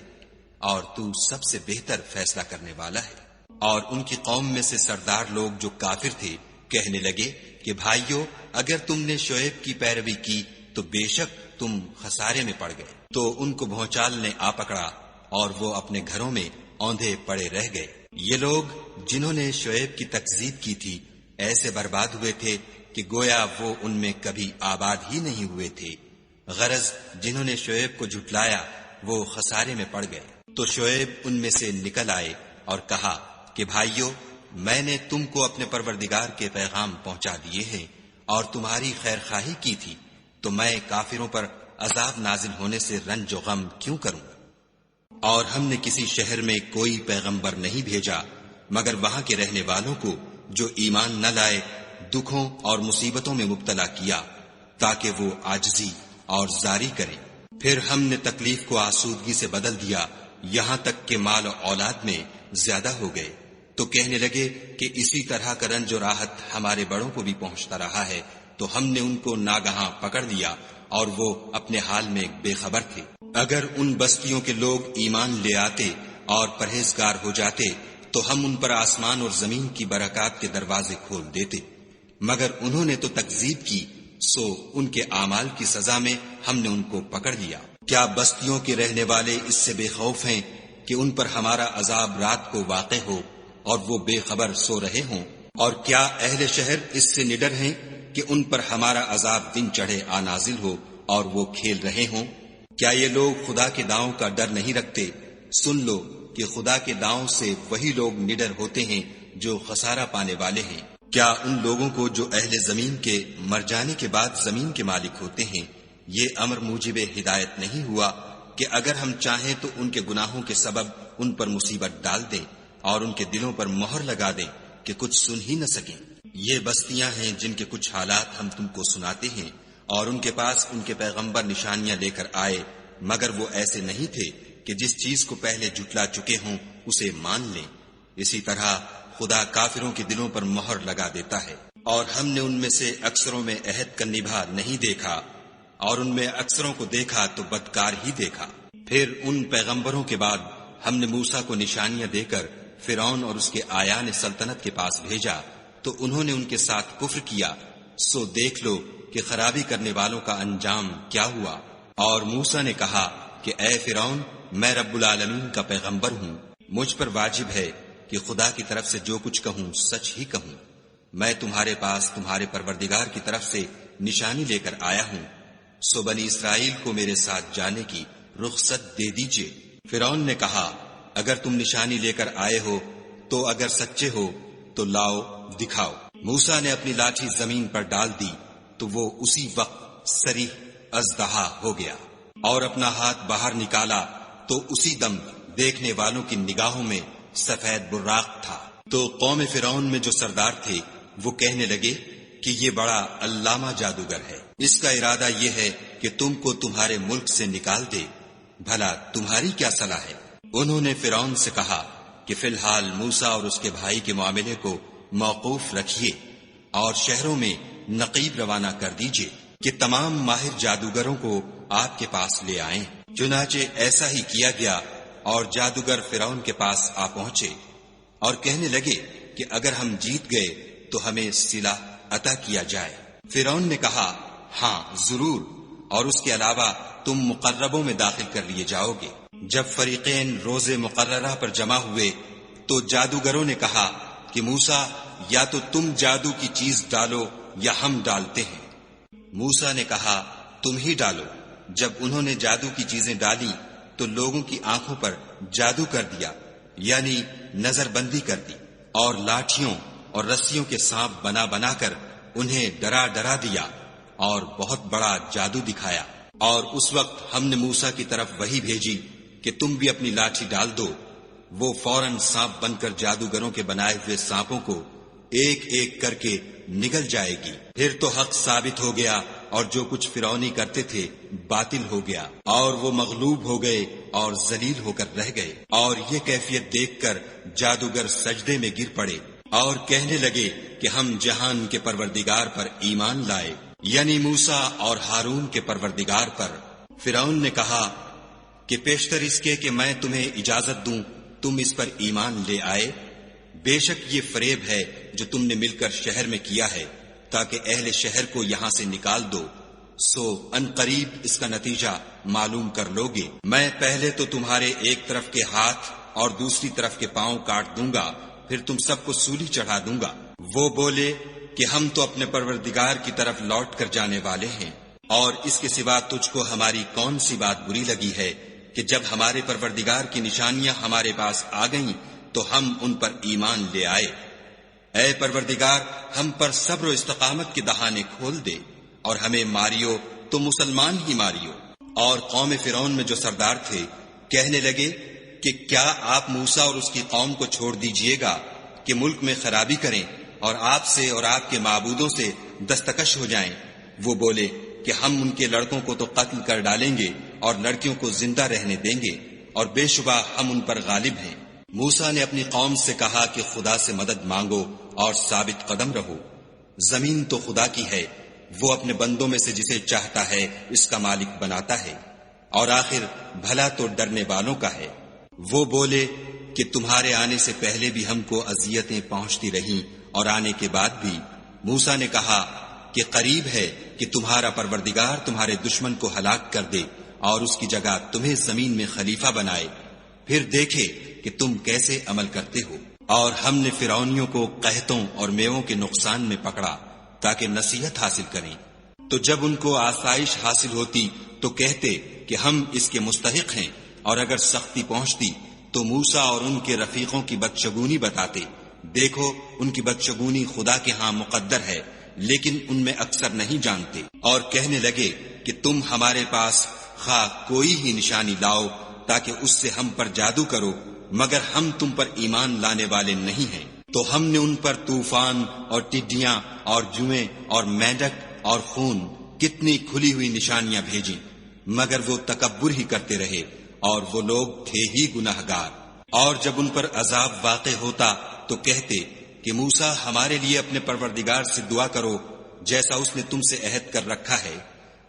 اور تو سب سے بہتر فیصلہ کرنے والا ہے۔ اور ان کی قوم میں سے سردار لوگ جو کافر تھے کہنے لگے کہ بھائیو، اگر تم نے شعیب کی پیروی کی تو بے شک تم خسارے میں پڑ گئے۔ تو ان کو بھونچال نے آ پکڑا اور وہ اپنے گھروں میں اوندھے پڑے رہ گئے۔ یہ لوگ جنہوں نے شعیب کی تکذیب کی تھی ایسے برباد ہوئے تھے کہ گویا وہ ان میں کبھی آباد ہی نہیں ہوئے تھے۔ غرض جنہوں نے شعیب کو جھٹلایا وہ خسارے میں پڑ گئے۔ تو شعیب ان میں سے نکل آئے اور کہا کہ بھائیو، میں نے تم کو اپنے پروردگار کے پیغام پہنچا دیے ہیں اور تمہاری خیر خواہی کی تھی، تو میں کافروں پر عذاب نازل ہونے سے رنج و غم کیوں کروں؟ اور ہم نے کسی شہر میں کوئی پیغمبر نہیں بھیجا مگر وہاں کے رہنے والوں کو جو ایمان نہ لائے دکھوں اور مصیبتوں میں مبتلا کیا تاکہ وہ عاجزی اور زاری کریں۔ پھر ہم نے تکلیف کو آسودگی سے بدل دیا یہاں تک کہ مال و اولاد میں زیادہ ہو گئے، تو کہنے لگے کہ اسی طرح کا رنج و راحت ہمارے بڑوں کو بھی پہنچتا رہا ہے، تو ہم نے ان کو ناگہاں پکڑ لیا اور وہ اپنے حال میں بے خبر تھے۔ اگر ان بستیوں کے لوگ ایمان لے آتے اور پرہیزگار ہو جاتے تو ہم ان پر آسمان اور زمین کی برکات کے دروازے کھول دیتے، مگر انہوں نے تو تکذیب کی، سو ان کے اعمال کی سزا میں ہم نے ان کو پکڑ لیا۔ کیا بستیوں کے رہنے والے اس سے بے خوف ہیں کہ ان پر ہمارا عذاب رات کو واقع ہو اور وہ بے خبر سو رہے ہوں؟ اور کیا اہل شہر اس سے نڈر ہیں کہ ان پر ہمارا عذاب دن چڑھے آ نازل ہو اور وہ کھیل رہے ہوں؟ کیا یہ لوگ خدا کے داؤں کا ڈر نہیں رکھتے؟ سن لو کہ خدا کے داؤں سے وہی لوگ نڈر ہوتے ہیں جو خسارہ پانے والے ہیں۔ کیا ان لوگوں کو جو اہل زمین کے مر جانے کے بعد زمین کے مالک ہوتے ہیں یہ امر موجب ہدایت نہیں ہوا کہ اگر ہم چاہیں تو ان کے گناہوں کے سبب ان پر مصیبت ڈال دیں اور ان کے دلوں پر مہر لگا دیں کہ کچھ سن ہی نہ سکیں؟ یہ بستیاں ہیں جن کے کچھ حالات ہم تم کو سناتے ہیں، اور ان کے پاس ان کے پیغمبر نشانیاں لے کر آئے، مگر وہ ایسے نہیں تھے کہ جس چیز کو پہلے جھٹلا چکے ہوں اسے مان لیں۔ اسی طرح خدا کافروں کے دلوں پر مہر لگا دیتا ہے۔ اور ہم نے ان میں سے اکثروں میں عہد کا نبھا نہیں دیکھا، اور ان میں اکثروں کو دیکھا تو بدکار ہی دیکھا۔ پھر ان پیغمبروں کے بعد ہم نے موسیٰ کو نشانیاں دے کر فرعون اور اس کے آیان سلطنت کے پاس بھیجا، تو انہوں نے ان کے ساتھ کفر کیا، سو دیکھ لو کہ خرابی کرنے والوں کا انجام کیا ہوا۔ اور موسیٰ نے کہا کہ اے فرعون، میں رب العالمین کا پیغمبر ہوں، مجھ پر واجب ہے کہ خدا کی طرف سے جو کچھ کہوں سچ ہی کہوں۔ میں تمہارے پاس تمہارے پروردگار کی طرف سے نشانی لے کر آیا ہوں، سو بنی اسرائیل کو میرے ساتھ جانے کی رخصت دے دیجیے۔ فرعون نے کہا اگر تم نشانی لے کر آئے ہو تو اگر سچے ہو تو لاؤ دکھاؤ۔ موسیٰ نے اپنی لاٹھی زمین پر ڈال دی تو وہ اسی وقت صریح اژدہا ہو گیا، اور اپنا ہاتھ باہر نکالا تو اسی دم دیکھنے والوں کی نگاہوں میں سفید براق تھا۔ تو قوم فرعون میں جو سردار تھے وہ کہنے لگے کہ یہ بڑا علامہ جادوگر ہے، اس کا ارادہ یہ ہے کہ تم کو تمہارے ملک سے نکال دے، بھلا تمہاری کیا صلاح ہے؟ انہوں نے فرعون سے کہا کہ فی الحال موسیٰ اور اس کے بھائی کے معاملے کو موقوف رکھیے اور شہروں میں نقیب روانہ کر دیجیے کہ تمام ماہر جادوگروں کو آپ کے پاس لے آئیں۔ چنانچہ ایسا ہی کیا گیا اور جادوگر فرعون کے پاس آ پہنچے اور کہنے لگے کہ اگر ہم جیت گئے تو ہمیں صلہ عطا کیا جائے۔ فرعون نے کہا ہاں ضرور، اور اس کے علاوہ تم مقربوں میں داخل کر لیے جاؤ گے۔ جب فریقین روز مقررہ پر جمع ہوئے تو جادوگروں نے کہا کہ موسیٰ یا تو تم جادو کی چیز ڈالو یا ہم ڈالتے ہیں۔ موسیٰ نے کہا تم ہی ڈالو۔ جب انہوں نے جادو کی چیزیں ڈالی تو لوگوں کی آنکھوں پر جادو کر دیا، یعنی نظر بندی کر دی، اور لاٹھیوں اور رسیوں کے سانپ بنا بنا کر انہیں ڈرا ڈرا دیا اور بہت بڑا جادو دکھایا۔ اور اس وقت ہم نے موسیٰ کی طرف وحی بھیجی کہ تم بھی اپنی لاٹھی ڈال دو۔ وہ فوراً سانپ بن کر جادوگروں کے بنائے ہوئے سانپوں کو ایک ایک کر کے نگل جائے گی۔ پھر تو حق ثابت ہو گیا اور جو کچھ فرعونی کرتے تھے باطل ہو گیا، اور وہ مغلوب ہو گئے اور ذلیل ہو کر رہ گئے۔ اور یہ کیفیت دیکھ کر جادوگر سجدے میں گر پڑے اور کہنے لگے کہ ہم جہان کے پروردگار پر ایمان لائے، یعنی موسیٰ اور ہارون کے پروردگار پر۔ فرعون نے کہا کہ پیشتر اس کے کہ میں تمہیں اجازت دوں تم اس پر ایمان لے آئے، بے شک یہ فریب ہے جو تم نے مل کر شہر میں کیا ہے تاکہ اہل شہر کو یہاں سے نکال دو، سو ان قریب اس کا نتیجہ معلوم کر لوگے۔ میں پہلے تو تمہارے ایک طرف کے ہاتھ اور دوسری طرف کے پاؤں کاٹ دوں گا، پھر تم سب کو سولی چڑھا دوں گا۔ وہ بولے کہ ہم تو اپنے پروردگار کی طرف لوٹ کر جانے والے ہیں، اور اس کے سوا تجھ کو ہماری کون سی بات بری لگی ہے کہ جب ہمارے پروردگار کی نشانیاں ہمارے پاس آ گئیں تو ہم ان پر ایمان لے آئے۔ اے پروردگار ہم پر صبر و استقامت کے دہانے کھول دے اور ہمیں ماریو تو مسلمان ہی ماریو۔ اور قوم فرعون میں جو سردار تھے کہنے لگے کہ کیا آپ موسیٰ اور اس کی قوم کو چھوڑ دیجئے گا کہ ملک میں خرابی کریں اور آپ سے اور آپ کے معبودوں سے دستکش ہو جائیں۔ وہ بولے کہ ہم ان کے لڑکوں کو تو قتل کر ڈالیں گے اور لڑکیوں کو زندہ رہنے دیں گے، اور بے شبہ ہم ان پر غالب ہیں۔ موسیٰ نے اپنی قوم سے کہا کہ خدا سے مدد مانگو اور ثابت قدم رہو۔ زمین تو خدا کی ہے، وہ اپنے بندوں میں سے جسے چاہتا ہے اس کا مالک بناتا ہے، اور آخر بھلا تو ڈرنے والوں کا ہے۔ وہ بولے کہ تمہارے آنے سے پہلے بھی ہم کو اذیتیں پہنچتی رہیں اور آنے کے بعد بھی۔ موسیٰ نے کہا کہ قریب ہے کہ تمہارا پروردگار تمہارے دشمن کو ہلاک کر دے اور اس کی جگہ تمہیں زمین میں خلیفہ بنائے، پھر دیکھے کہ تم کیسے عمل کرتے ہو۔ اور ہم نے فرعونیوں کو قحطوں اور میووں کے نقصان میں پکڑا تاکہ نصیحت حاصل کریں، تو جب ان کو آسائش حاصل ہوتی تو کہتے کہ ہم اس کے مستحق ہیں، اور اگر سختی پہنچتی تو موسیٰ اور ان کے رفیقوں کی بدشگونی بتاتے۔ دیکھو ان کی بدشگونی خدا کے ہاں مقدر ہے، لیکن ان میں اکثر نہیں جانتے۔ اور کہنے لگے کہ تم ہمارے پاس خواہ کوئی ہی نشانی لاؤ تاکہ اس سے ہم پر جادو کرو، مگر ہم تم پر ایمان لانے والے نہیں ہیں۔ تو ہم نے ان پر طوفان اور ٹڈیاں اور جوئیں اور مینڈک اور خون کتنی کھلی ہوئی نشانیاں بھیجیں، مگر وہ تکبر ہی کرتے رہے، اور وہ لوگ تھے ہی گناہگار۔ اور جب ان پر عذاب واقع ہوتا تو کہتے کہ موسیٰ ہمارے لیے اپنے پروردگار سے دعا کرو جیسا اس نے تم سے عہد کر رکھا ہے،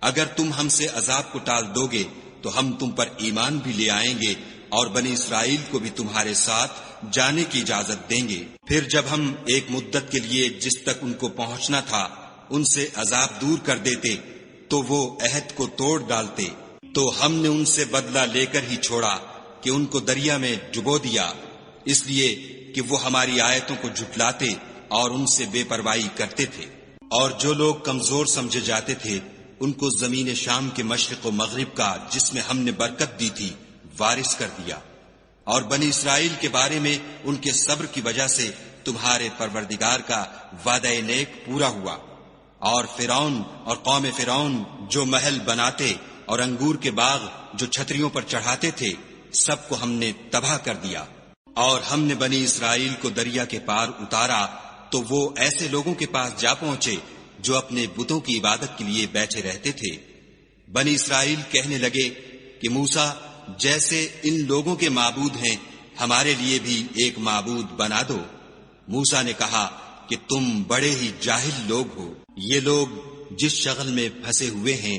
اگر تم ہم سے عذاب کو ٹال دو گے تو ہم تم پر ایمان بھی لے آئیں گے اور بنی اسرائیل کو بھی تمہارے ساتھ جانے کی اجازت دیں گے۔ پھر جب ہم ایک مدت کے لیے جس تک ان کو پہنچنا تھا ان سے عذاب دور کر دیتے تو وہ عہد کو توڑ ڈالتے، تو ہم نے ان سے بدلہ لے کر ہی چھوڑا کہ ان کو دریا میں ڈبو دیا، اس لیے کہ وہ ہماری آیتوں کو جھٹلاتے اور ان سے بے پرواہی کرتے تھے۔ اور جو لوگ کمزور سمجھے جاتے تھے ان کو زمین شام کے مشرق و مغرب کا جس میں ہم نے برکت دی تھی وارث کر دیا۔ اور بنی اسرائیل کے بارے میں ان کے صبر کی وجہ سے تمہارے پروردگار کا وعدہ نیک پورا ہوا۔ اور فرعون اور قوم فرعون جو محل بناتے اور انگور کے باغ جو چھتریوں پر چڑھاتے تھے سب کو ہم نے تباہ کر دیا۔ اور ہم نے بنی اسرائیل کو دریا کے پار اتارا تو وہ ایسے لوگوں کے پاس جا پہنچے جو اپنے بتوں کی عبادت کے لیے بیٹھے رہتے تھے۔ بنی اسرائیل کہنے لگے کہ موسیٰ جیسے ان لوگوں کے معبود ہیں ہمارے لیے بھی ایک معبود بنا دو۔ موسیٰ نے کہا کہ تم بڑے ہی جاہل لوگ ہو، یہ لوگ جس شغل میں پھنسے ہوئے ہیں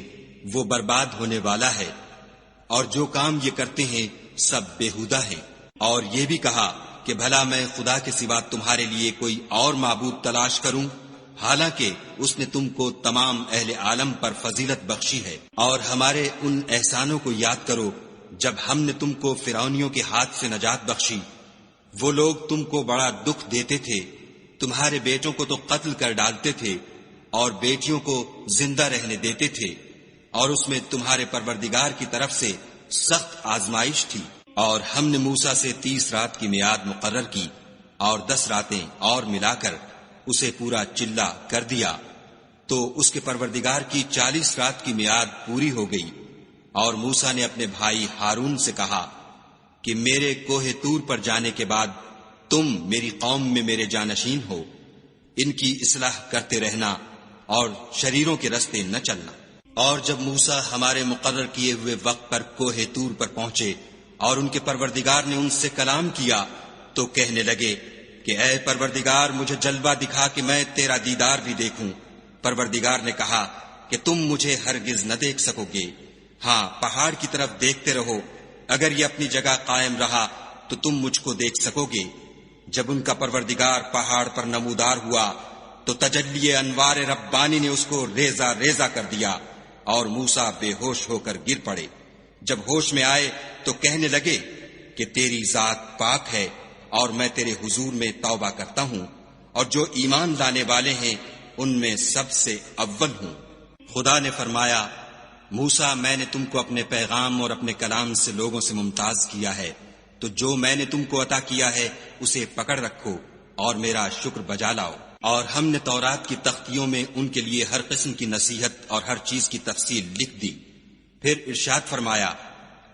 وہ برباد ہونے والا ہے، اور جو کام یہ کرتے ہیں سب بیہودہ ہیں۔ اور یہ بھی کہا کہ بھلا میں خدا کے سوا تمہارے لیے کوئی اور معبود تلاش کروں، حالانکہ اس نے تم کو تمام اہل عالم پر فضیلت بخشی ہے۔ اور ہمارے ان احسانوں کو یاد کرو جب ہم نے تم کو فرعونیوں کے ہاتھ سے نجات بخشی۔ وہ لوگ تم کو بڑا دکھ دیتے تھے، تمہارے بیٹوں کو تو قتل کر ڈالتے تھے اور بیٹیوں کو زندہ رہنے دیتے تھے، اور اس میں تمہارے پروردگار کی طرف سے سخت آزمائش تھی۔ اور ہم نے موسیٰ سے 30 رات کی میعاد مقرر کی اور 10 راتیں اور ملا کر اسے پورا چلہ کر دیا، تو اس کے پروردگار کی 40 رات کی میعاد پوری ہو گئی۔ اور موسیٰ نے اپنے بھائی ہارون سے کہا کہ میرے کوہ طور پر جانے کے بعد تم میری قوم میں میرے جانشین ہو، ان کی اصلاح کرتے رہنا اور شریروں کے رستے نہ چلنا۔ اور جب موسیٰ ہمارے مقرر کیے ہوئے وقت پر کوہ طور پر پہنچے اور ان کے پروردگار نے ان سے کلام کیا تو کہنے لگے کہ اے پروردگار مجھے جلوہ دکھا کہ میں تیرا دیدار بھی دیکھوں۔ پروردگار نے کہا کہ تم مجھے ہرگز نہ دیکھ سکو گے، ہاں پہاڑ کی طرف دیکھتے رہو، اگر یہ اپنی جگہ قائم رہا تو تم مجھ کو دیکھ سکو گے۔ جب ان کا پروردگار پہاڑ پر نمودار ہوا تو تجلی انوار ربانی نے اس کو ریزہ ریزہ کر دیا اور موسیٰ بے ہوش ہو کر گر پڑے۔ جب ہوش میں آئے تو کہنے لگے کہ تیری ذات پاک ہے اور میں تیرے حضور میں توبہ کرتا ہوں، اور جو ایمان لانے والے ہیں ان میں سب سے اول ہوں۔ خدا نے فرمایا موسیٰ میں نے تم کو اپنے پیغام اور اپنے کلام سے لوگوں سے ممتاز کیا ہے، تو جو میں نے تم کو عطا کیا ہے اسے پکڑ رکھو اور میرا شکر بجا لاؤ۔ اور ہم نے تورات کی تختیوں میں ان کے لیے ہر قسم کی نصیحت اور ہر چیز کی تفصیل لکھ دی۔ پھر ارشاد فرمایا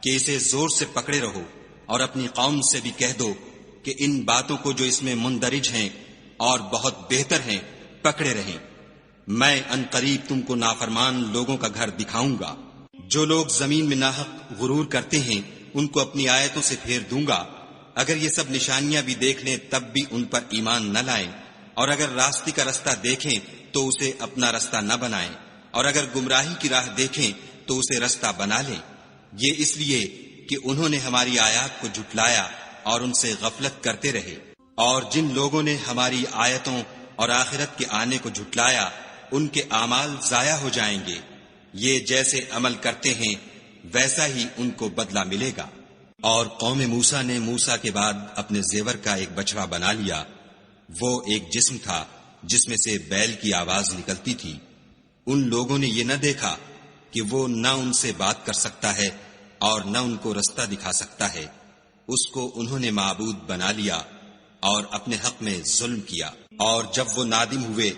کہ اسے زور سے پکڑے رہو اور اپنی قوم سے بھی کہہ دو کہ ان باتوں کو جو اس میں مندرج ہیں اور بہت بہتر ہیں پکڑے رہیں۔ میں ان قریب تم کو نافرمان لوگوں کا گھر دکھاؤں گا۔ جو لوگ زمین میں ناحق غرور کرتے ہیں ان کو اپنی آیتوں سے پھیر دوں گا۔ اگر یہ سب نشانیاں بھی دیکھ لیں تب بھی ان پر ایمان نہ لائیں، اور اگر راستے کا رستہ دیکھیں تو اسے اپنا رستہ نہ بنائیں، اور اگر گمراہی کی راہ دیکھیں تو اسے رستہ بنا لیں۔ یہ اس لیے کہ انہوں نے ہماری آیات کو جھٹلایا اور ان سے غفلت کرتے رہے۔ اور جن لوگوں نے ہماری آیتوں اور آخرت کے آنے کو جھٹلایا ان کے اعمال ضائع ہو جائیں گے۔ یہ جیسے عمل کرتے ہیں ویسا ہی ان کو بدلہ ملے گا۔ اور قوم موسیٰ نے موسیٰ کے بعد اپنے زیور کا ایک بچڑا بنا لیا۔ وہ ایک جسم تھا جس میں سے بیل کی آواز نکلتی تھی۔ ان لوگوں نے یہ نہ دیکھا کہ وہ نہ ان سے بات کر سکتا ہے اور نہ ان کو رستہ دکھا سکتا ہے۔ اس کو انہوں نے معبود بنا لیا اور اپنے حق میں ظلم کیا۔ اور جب وہ نادم ہوئے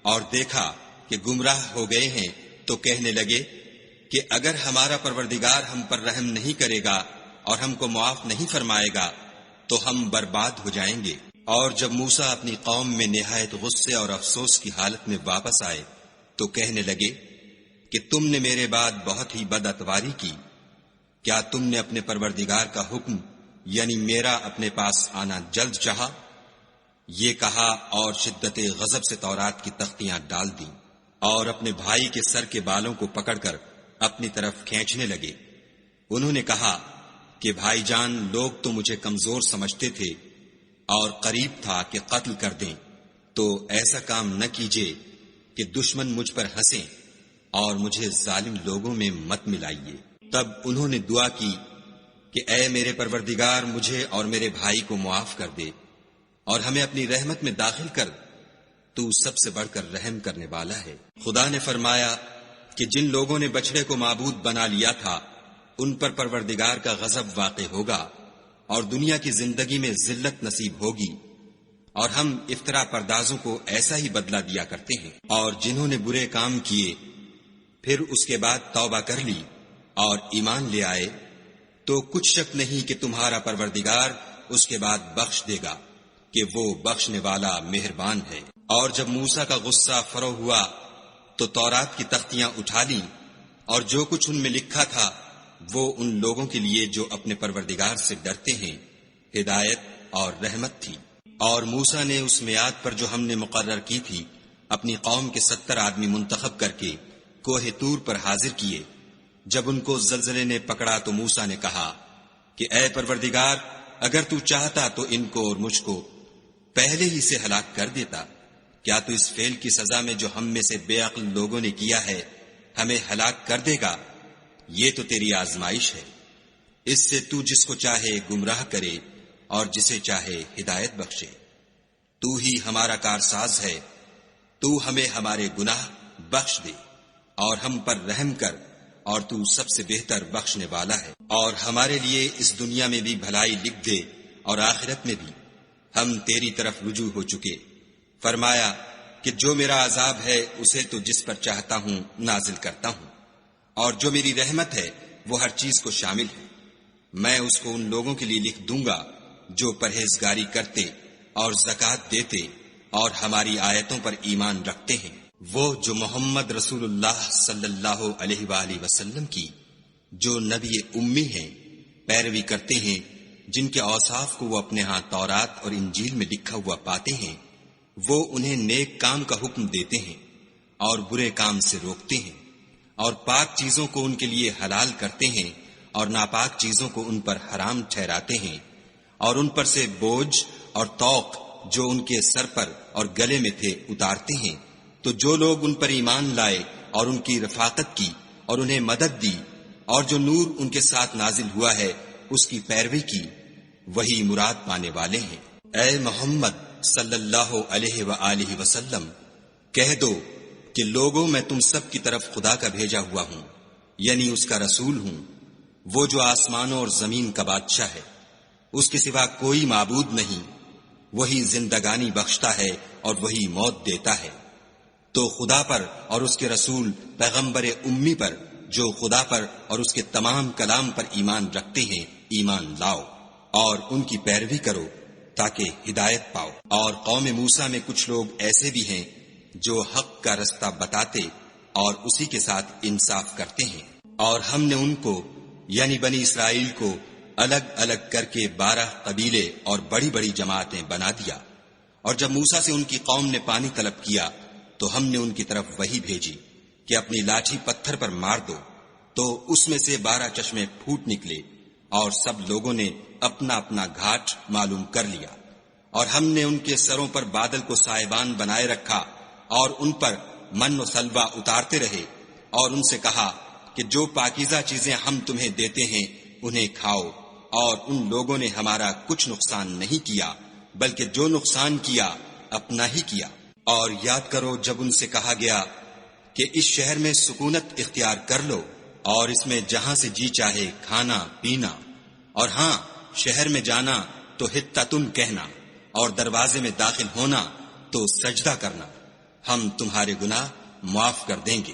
اور دیکھا کہ گمراہ ہو گئے ہیں تو کہنے لگے کہ اگر ہمارا پروردگار ہم پر رحم نہیں کرے گا اور ہم کو معاف نہیں فرمائے گا تو ہم برباد ہو جائیں گے۔ اور جب موسیٰ اپنی قوم میں نہایت غصے اور افسوس کی حالت میں واپس آئے تو کہنے لگے کہ تم نے میرے بعد بہت ہی بد اتواری کی۔ کیا تم نے اپنے پروردگار کا حکم یعنی میرا اپنے پاس آنا جلد چاہا؟ یہ کہا اور شدت غضب سے تورات کی تختیاں ڈال دیں اور اپنے بھائی کے سر کے بالوں کو پکڑ کر اپنی طرف کھینچنے لگے۔ انہوں نے کہا کہ بھائی جان لوگ تو مجھے کمزور سمجھتے تھے اور قریب تھا کہ قتل کر دیں، تو ایسا کام نہ کیجیے کہ دشمن مجھ پر ہنسیں اور مجھے ظالم لوگوں میں مت ملائیے۔ تب انہوں نے دعا کی کہ اے میرے پروردگار مجھے اور میرے بھائی کو معاف کر دے اور ہمیں اپنی رحمت میں داخل کر، تو سب سے بڑھ کر رحم کرنے والا ہے۔ خدا نے فرمایا کہ جن لوگوں نے بچڑے کو معبود بنا لیا تھا ان پر پروردگار کا غضب واقع ہوگا اور دنیا کی زندگی میں ذلت نصیب ہوگی، اور ہم افطرا پردازوں کو ایسا ہی بدلہ دیا کرتے ہیں۔ اور جنہوں نے برے کام کیے پھر اس کے بعد توبہ کر لی اور ایمان لے آئے تو کچھ شک نہیں کہ تمہارا پروردگار اس کے بعد بخش دے گا کہ وہ بخشنے والا مہربان ہے۔ اور جب موسیٰ کا غصہ فرو ہوا تو تورات کی تختیاں اٹھا لیں، اور جو کچھ ان میں لکھا تھا وہ ان لوگوں کے لیے جو اپنے پروردگار سے ڈرتے ہیں ہدایت اور رحمت تھی۔ اور موسیٰ نے اس میعاد پر جو ہم نے مقرر کی تھی اپنی قوم کے 70 آدمی منتخب کر کے کوہ طور پر حاضر کیے، جب ان کو زلزلے نے پکڑا تو موسیٰ نے کہا کہ اے پروردگار، اگر تو چاہتا تو ان کو اور مجھ کو پہلے ہی سے ہلاک کر دیتا۔ کیا تو اس فعل کی سزا میں جو ہم میں سے بے عقل لوگوں نے کیا ہے ہمیں ہلاک کر دے گا؟ یہ تو تیری آزمائش ہے، اس سے تو جس کو چاہے گمراہ کرے اور جسے چاہے ہدایت بخشے۔ تو ہی ہمارا کارساز ہے، تو ہمیں ہمارے گناہ بخش دے اور ہم پر رحم کر، اور تو سب سے بہتر بخشنے والا ہے۔ اور ہمارے لیے اس دنیا میں بھی بھلائی لکھ دے اور آخرت میں بھی، ہم تیری طرف رجوع ہو چکے۔ فرمایا کہ جو میرا عذاب ہے اسے تو جس پر چاہتا ہوں نازل کرتا ہوں، اور جو میری رحمت ہے وہ ہر چیز کو شامل ہے۔ میں اس کو ان لوگوں کے لیے لکھ دوں گا جو پرہیزگاری کرتے اور زکوٰۃ دیتے اور ہماری آیتوں پر ایمان رکھتے ہیں، وہ جو محمد رسول اللہ صلی اللہ علیہ وآلہ وسلم کی، جو نبی امی ہیں، پیروی کرتے ہیں، جن کے اوصاف کو وہ اپنے ہاں تورات اور انجیل میں لکھا ہوا پاتے ہیں۔ وہ انہیں نیک کام کا حکم دیتے ہیں اور برے کام سے روکتے ہیں، اور پاک چیزوں کو ان کے لیے حلال کرتے ہیں اور ناپاک چیزوں کو ان پر حرام ٹھہراتے ہیں، اور ان پر سے بوجھ اور طوق جو ان کے سر پر اور گلے میں تھے اتارتے ہیں۔ تو جو لوگ ان پر ایمان لائے اور ان کی رفاقت کی اور انہیں مدد دی، اور جو نور ان کے ساتھ نازل ہوا ہے اس کی پیروی کی، وہی مراد پانے والے ہیں۔ اے محمد صلی اللہ علیہ وآلہ وسلم، کہہ دو کہ لوگوں میں تم سب کی طرف خدا کا بھیجا ہوا ہوں، یعنی اس کا رسول ہوں، وہ جو آسمانوں اور زمین کا بادشاہ ہے، اس کے سوا کوئی معبود نہیں، وہی زندگانی بخشتا ہے اور وہی موت دیتا ہے۔ تو خدا پر اور اس کے رسول پیغمبر امی پر جو خدا پر اور اس کے تمام کلام پر ایمان رکھتے ہیں ایمان لاؤ، اور ان کی پیروی کرو تاکہ ہدایت پاؤ۔ اور قوم موسیٰ میں کچھ لوگ ایسے بھی ہیں جو حق کا رستہ بتاتے اور اسی کے ساتھ انصاف کرتے ہیں، اور ہم نے ان کو یعنی بنی اسرائیل کو الگ الگ کر کے 12 قبیلے اور بڑی بڑی جماعتیں بنا دیا۔ اور جب موسیٰ سے ان کی قوم نے پانی طلب کیا تو ہم نے ان کی طرف وحی بھیجی کہ اپنی لاٹھی پتھر پر مار دو، تو اس میں سے 12 چشمے پھوٹ نکلے، اور سب لوگوں نے اپنا اپنا گھاٹ معلوم کر لیا۔ اور ہم نے ان کے سروں پر بادل کو سائبان بنائے رکھا اور ان پر من و سلوہ اتارتے رہے، اور ان سے کہا کہ جو پاکیزہ چیزیں ہم تمہیں دیتے ہیں انہیں کھاؤ، اور ان لوگوں نے ہمارا کچھ نقصان نہیں کیا بلکہ جو نقصان کیا اپنا ہی کیا۔ اور یاد کرو جب ان سے کہا گیا کہ اس شہر میں سکونت اختیار کر لو اور اس میں جہاں سے جی چاہے کھانا پینا، اور ہاں شہر میں جانا تو حطۃ کہنا، اور دروازے میں داخل ہونا تو سجدہ کرنا، ہم تمہارے گناہ معاف کر دیں گے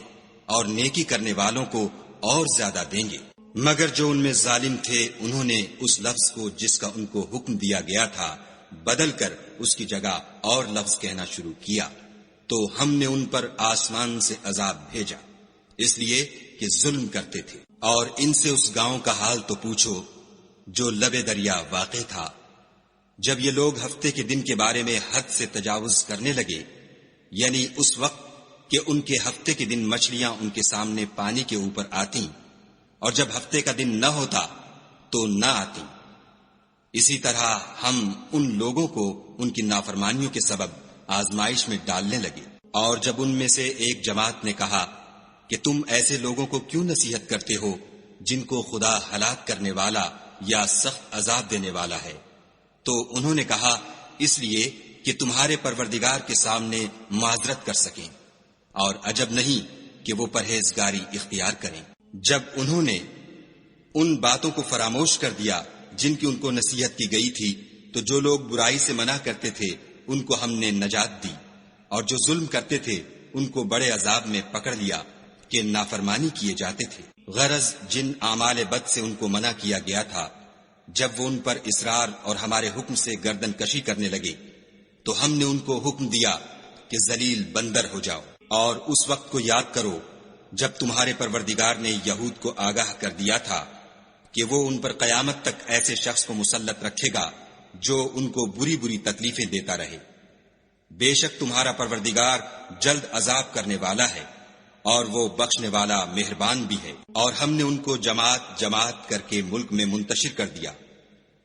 اور نیکی کرنے والوں کو اور زیادہ دیں گے۔ مگر جو ان میں ظالم تھے انہوں نے اس لفظ کو جس کا ان کو حکم دیا گیا تھا بدل کر اس کی جگہ اور لفظ کہنا شروع کیا، تو ہم نے ان پر آسمان سے عذاب بھیجا اس لیے کہ ظلم کرتے تھے۔ اور ان سے اس گاؤں کا حال تو پوچھو جو لبے دریا واقع تھا۔ جب یہ لوگ ہفتے کے دن کے بارے میں حد سے تجاوز کرنے لگے، یعنی اس وقت کہ ان کے ہفتے کے دن مچھلیاں ان کے سامنے پانی کے اوپر آتی، اور جب ہفتے کا دن نہ ہوتا تو نہ آتی، اسی طرح ہم ان لوگوں کو ان کی نافرمانیوں کے سبب آزمائش میں ڈالنے لگے۔ اور جب ان میں سے ایک جماعت نے کہا کہ تم ایسے لوگوں کو کیوں نصیحت کرتے ہو جن کو خدا ہلاک کرنے والا یا سخت عذاب دینے والا ہے، تو انہوں نے کہا اس لیے کہ تمہارے پروردگار کے سامنے معذرت کر سکیں، اور عجب نہیں کہ وہ پرہیزگاری اختیار کریں۔ جب انہوں نے ان باتوں کو فراموش کر دیا جن کی ان کو نصیحت کی گئی تھی، تو جو لوگ برائی سے منع کرتے تھے ان کو ہم نے نجات دی، اور جو ظلم کرتے تھے ان کو بڑے عذاب میں پکڑ لیا کہ نافرمانی کیے جاتے تھے۔ غرض جن اعمال بد سے ان کو منع کیا گیا تھا، جب وہ ان پر اصرار اور ہمارے حکم سے گردن کشی کرنے لگے تو ہم نے ان کو حکم دیا کہ ذلیل بندر ہو جاؤ۔ اور اس وقت کو یاد کرو جب تمہارے پروردگار نے یہود کو آگاہ کر دیا تھا کہ وہ ان پر قیامت تک ایسے شخص کو مسلط رکھے گا جو ان کو بری بری تکلیفیں دیتا رہے۔ بے شک تمہارا پروردگار جلد عذاب کرنے والا ہے، اور وہ بخشنے والا مہربان بھی ہے۔ اور ہم نے ان کو جماعت جماعت کر کے ملک میں منتشر کر دیا،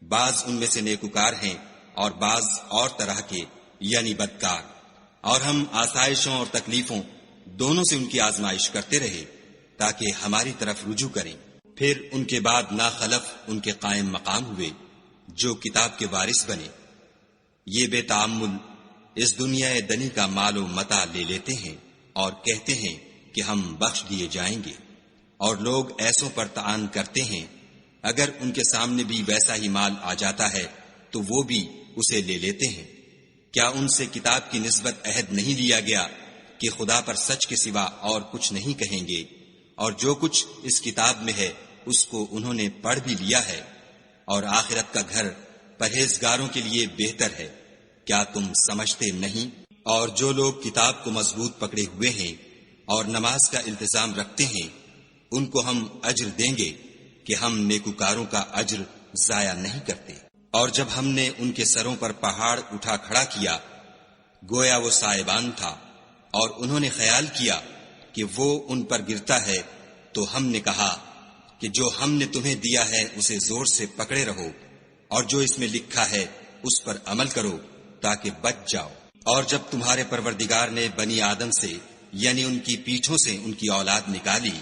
بعض ان میں سے نیکوکار ہیں اور بعض اور طرح کے یعنی بدکار، اور ہم آسائشوں اور تکلیفوں دونوں سے ان کی آزمائش کرتے رہے تاکہ ہماری طرف رجوع کریں۔ پھر ان کے بعد ناخلف ان کے قائم مقام ہوئے جو کتاب کے وارث بنے، یہ بے تعمل اس دنیا دنی کا مال و متاع لے لیتے ہیں اور کہتے ہیں کہ ہم بخش دیے جائیں گے، اور لوگ ایسوں پر طعن کرتے ہیں اگر ان کے سامنے بھی ویسا ہی مال آ جاتا ہے تو وہ بھی اسے لے لیتے ہیں۔ کیا ان سے کتاب کی نسبت عہد نہیں لیا گیا کہ خدا پر سچ کے سوا اور کچھ نہیں کہیں گے، اور جو کچھ اس کتاب میں ہے اس کو انہوں نے پڑھ بھی لیا ہے، اور آخرت کا گھر پرہیزگاروں کے لیے بہتر ہے، کیا تم سمجھتے نہیں؟ اور جو لوگ کتاب کو مضبوط پکڑے ہوئے ہیں اور نماز کا التزام رکھتے ہیں ان کو ہم اجر دیں گے کہ ہم نیکوکاروں کا اجر ضائع نہیں کرتے۔ اور جب ہم نے ان کے سروں پر پہاڑ اٹھا کھڑا کیا گویا وہ سائبان تھا، اور انہوں نے خیال کیا کہ وہ ان پر گرتا ہے، تو ہم نے کہا کہ جو ہم نے تمہیں دیا ہے اسے زور سے پکڑے رہو، اور جو اس میں لکھا ہے اس پر عمل کرو تاکہ بچ جاؤ۔ اور جب تمہارے پروردگار نے بنی آدم سے یعنی ان کی پیٹھوں سے ان کی اولاد نکالی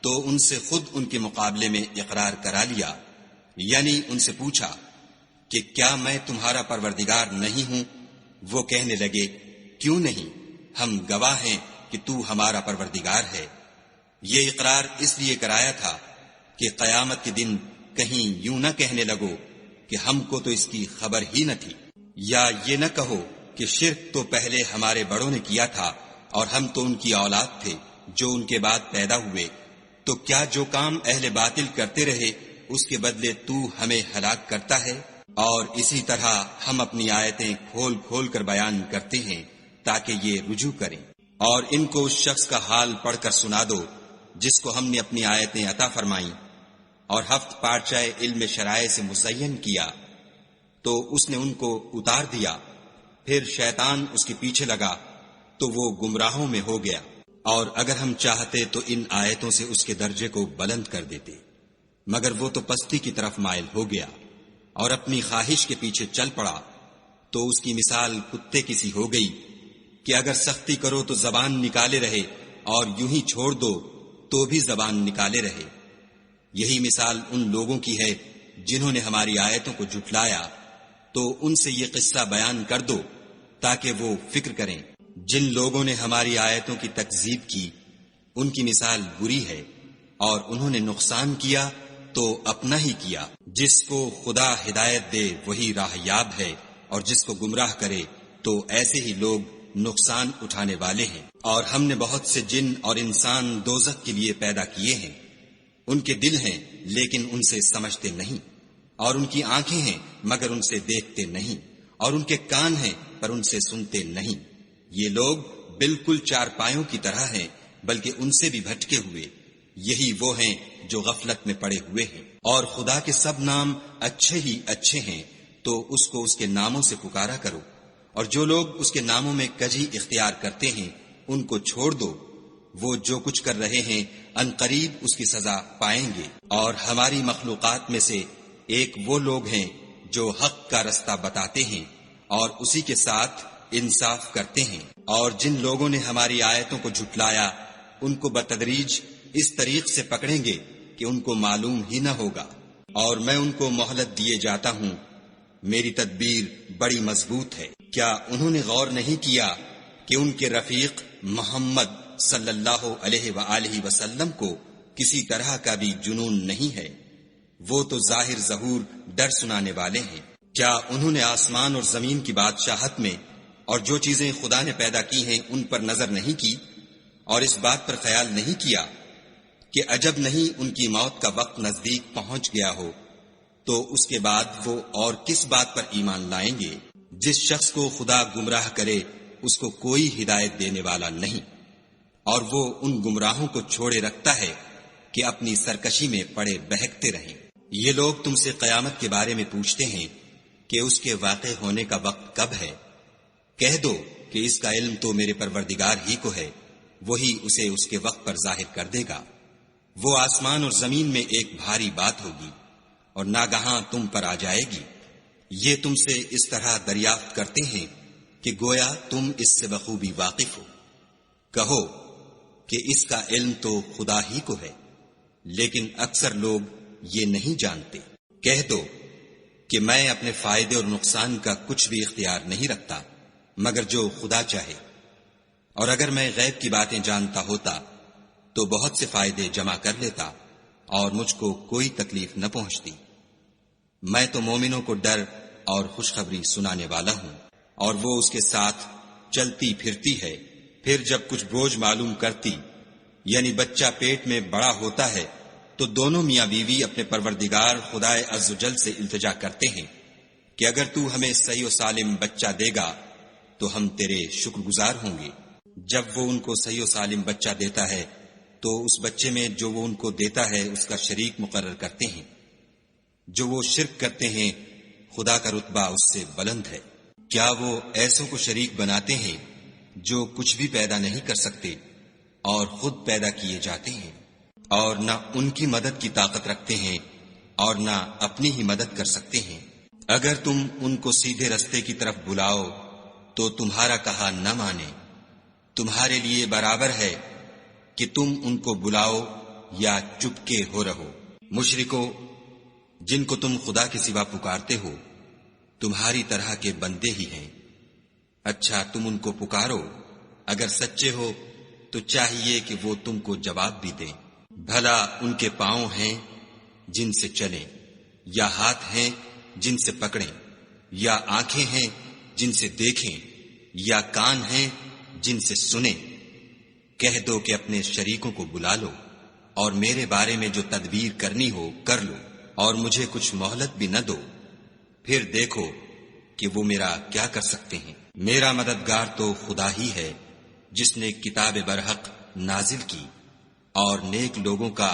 تو ان سے خود ان کے مقابلے میں اقرار کرا لیا، یعنی ان سے پوچھا کہ کیا میں تمہارا پروردگار نہیں ہوں؟ وہ کہنے لگے کیوں نہیں، ہم گواہ ہیں کہ تو ہمارا پروردگار ہے۔ یہ اقرار اس لیے کرایا تھا کہ قیامت کے دن کہیں یوں نہ کہنے لگو کہ ہم کو تو اس کی خبر ہی نہ تھی، یا یہ نہ کہو کہ شرک تو پہلے ہمارے بڑوں نے کیا تھا اور ہم تو ان کی اولاد تھے جو ان کے بعد پیدا ہوئے، تو کیا جو کام اہل باطل کرتے رہے اس کے بدلے تو ہمیں ہلاک کرتا ہے؟ اور اسی طرح ہم اپنی آیتیں کھول کھول کر بیان کرتے ہیں تاکہ یہ رجوع کریں۔ اور ان کو اس شخص کا حال پڑھ کر سنا دو جس کو ہم نے اپنی آیتیں عطا فرمائیں اور ہفت پارچہ علم شرائع سے مزین کیا، تو اس نے ان کو اتار دیا، پھر شیطان اس کے پیچھے لگا تو وہ گمراہوں میں ہو گیا۔ اور اگر ہم چاہتے تو ان آیتوں سے اس کے درجے کو بلند کر دیتے، مگر وہ تو پستی کی طرف مائل ہو گیا اور اپنی خواہش کے پیچھے چل پڑا، تو اس کی مثال کتے کی سی ہو گئی کہ اگر سختی کرو تو زبان نکالے رہے اور یوں ہی چھوڑ دو تو بھی زبان نکالے رہے۔ یہی مثال ان لوگوں کی ہے جنہوں نے ہماری آیتوں کو جھٹلایا، تو ان سے یہ قصہ بیان کر دو تاکہ وہ فکر کریں۔ جن لوگوں نے ہماری آیتوں کی تکذیب کی ان کی مثال بری ہے، اور انہوں نے نقصان کیا تو اپنا ہی کیا۔ جس کو خدا ہدایت دے وہی راہ یاب ہے، اور جس کو گمراہ کرے تو ایسے ہی لوگ نقصان اٹھانے والے ہیں۔ اور ہم نے بہت سے جن اور انسان دوزخ کے لیے پیدا کیے ہیں، ان کے دل ہیں لیکن ان سے سمجھتے نہیں، اور ان کی آنکھیں ہیں مگر ان سے دیکھتے نہیں، اور ان کے کان ہیں پر ان سے سنتے نہیں۔ یہ لوگ بالکل چار پایوں کی طرح ہیں بلکہ ان سے بھی بھٹکے ہوئے، یہی وہ ہیں جو غفلت میں پڑے ہوئے ہیں۔ اور خدا کے سب نام اچھے ہی اچھے ہیں، تو اس کو اس کے ناموں سے پکارا کرو، اور جو لوگ اس کے ناموں میں کجی اختیار کرتے ہیں ان کو چھوڑ دو، وہ جو کچھ کر رہے ہیں عنقریب اس کی سزا پائیں گے۔ اور ہماری مخلوقات میں سے ایک وہ لوگ ہیں جو حق کا رستہ بتاتے ہیں اور اسی کے ساتھ انصاف کرتے ہیں۔ اور جن لوگوں نے ہماری آیتوں کو جھٹلایا ان کو بتدریج اس طریق سے پکڑیں گے کہ ان کو معلوم ہی نہ ہوگا، اور میں ان کو مہلت دیے جاتا ہوں، میری تدبیر بڑی مضبوط ہے۔ کیا انہوں نے غور نہیں کیا کہ ان کے رفیق محمد صلی اللہ علیہ وآلہ وسلم کو کسی طرح کا بھی جنون نہیں ہے؟ وہ تو ظاہر ظہور ڈر سنانے والے ہیں۔ کیا انہوں نے آسمان اور زمین کی بادشاہت میں اور جو چیزیں خدا نے پیدا کی ہیں ان پر نظر نہیں کی، اور اس بات پر خیال نہیں کیا کہ عجب نہیں ان کی موت کا وقت نزدیک پہنچ گیا ہو، تو اس کے بعد وہ اور کس بات پر ایمان لائیں گے؟ جس شخص کو خدا گمراہ کرے اس کو کوئی ہدایت دینے والا نہیں، اور وہ ان گمراہوں کو چھوڑے رکھتا ہے کہ اپنی سرکشی میں پڑے بہکتے رہیں۔ یہ لوگ تم سے قیامت کے بارے میں پوچھتے ہیں کہ اس کے واقع ہونے کا وقت کب ہے؟ کہہ دو کہ اس کا علم تو میرے پروردگار ہی کو ہے، وہی اسے اس کے وقت پر ظاہر کر دے گا۔ وہ آسمان اور زمین میں ایک بھاری بات ہوگی اور ناگہاں تم پر آ جائے گی۔ یہ تم سے اس طرح دریافت کرتے ہیں کہ گویا تم اس سے بخوبی واقف ہو۔ کہو کہ اس کا علم تو خدا ہی کو ہے، لیکن اکثر لوگ یہ نہیں جانتے۔ کہہ دو کہ میں اپنے فائدے اور نقصان کا کچھ بھی اختیار نہیں رکھتا مگر جو خدا چاہے، اور اگر میں غیب کی باتیں جانتا ہوتا تو بہت سے فائدے جمع کر لیتا اور مجھ کو کوئی تکلیف نہ پہنچتی۔ میں تو مومنوں کو ڈر اور خوشخبری سنانے والا ہوں، اور وہ اس کے ساتھ چلتی پھرتی ہے۔ پھر جب کچھ بوجھ معلوم کرتی، یعنی بچہ پیٹ میں بڑا ہوتا ہے، تو دونوں میاں بیوی اپنے پروردگار خدائے عز و جل سے التجا کرتے ہیں کہ اگر تو ہمیں صحیح و سالم بچہ دے گا تو ہم تیرے شکر گزار ہوں گے۔ جب وہ ان کو صحیح و سالم بچہ دیتا ہے تو اس بچے میں جو وہ ان کو دیتا ہے اس کا شریک مقرر کرتے ہیں۔ جو وہ شرک کرتے ہیں خدا کا رتبہ اس سے بلند ہے۔ کیا وہ ایسوں کو شریک بناتے ہیں جو کچھ بھی پیدا نہیں کر سکتے اور خود پیدا کیے جاتے ہیں، اور نہ ان کی مدد کی طاقت رکھتے ہیں اور نہ اپنی ہی مدد کر سکتے ہیں۔ اگر تم ان کو سیدھے رستے کی طرف بلاؤ تو تمہارا کہا نہ مانے۔ تمہارے لیے برابر ہے کہ تم ان کو بلاؤ یا چپکے ہو رہو۔ مشرکو، جن کو تم خدا کے سوا پکارتے ہو تمہاری طرح کے بندے ہی ہیں۔ اچھا تم ان کو پکارو، اگر سچے ہو تو چاہیے کہ وہ تم کو جواب بھی دیں۔ بھلا ان کے پاؤں ہیں جن سے چلیں، یا ہاتھ ہیں جن سے پکڑیں، یا آنکھیں ہیں جن سے دیکھیں، یا کان ہیں جن سے سنیں؟ کہہ دو کہ اپنے شریکوں کو بلا لو اور میرے بارے میں جو تدبیر کرنی ہو کر لو، اور مجھے کچھ مہلت بھی نہ دو، پھر دیکھو کہ وہ میرا کیا کر سکتے ہیں۔ میرا مددگار تو خدا ہی ہے جس نے کتاب برحق نازل کی، اور نیک لوگوں کا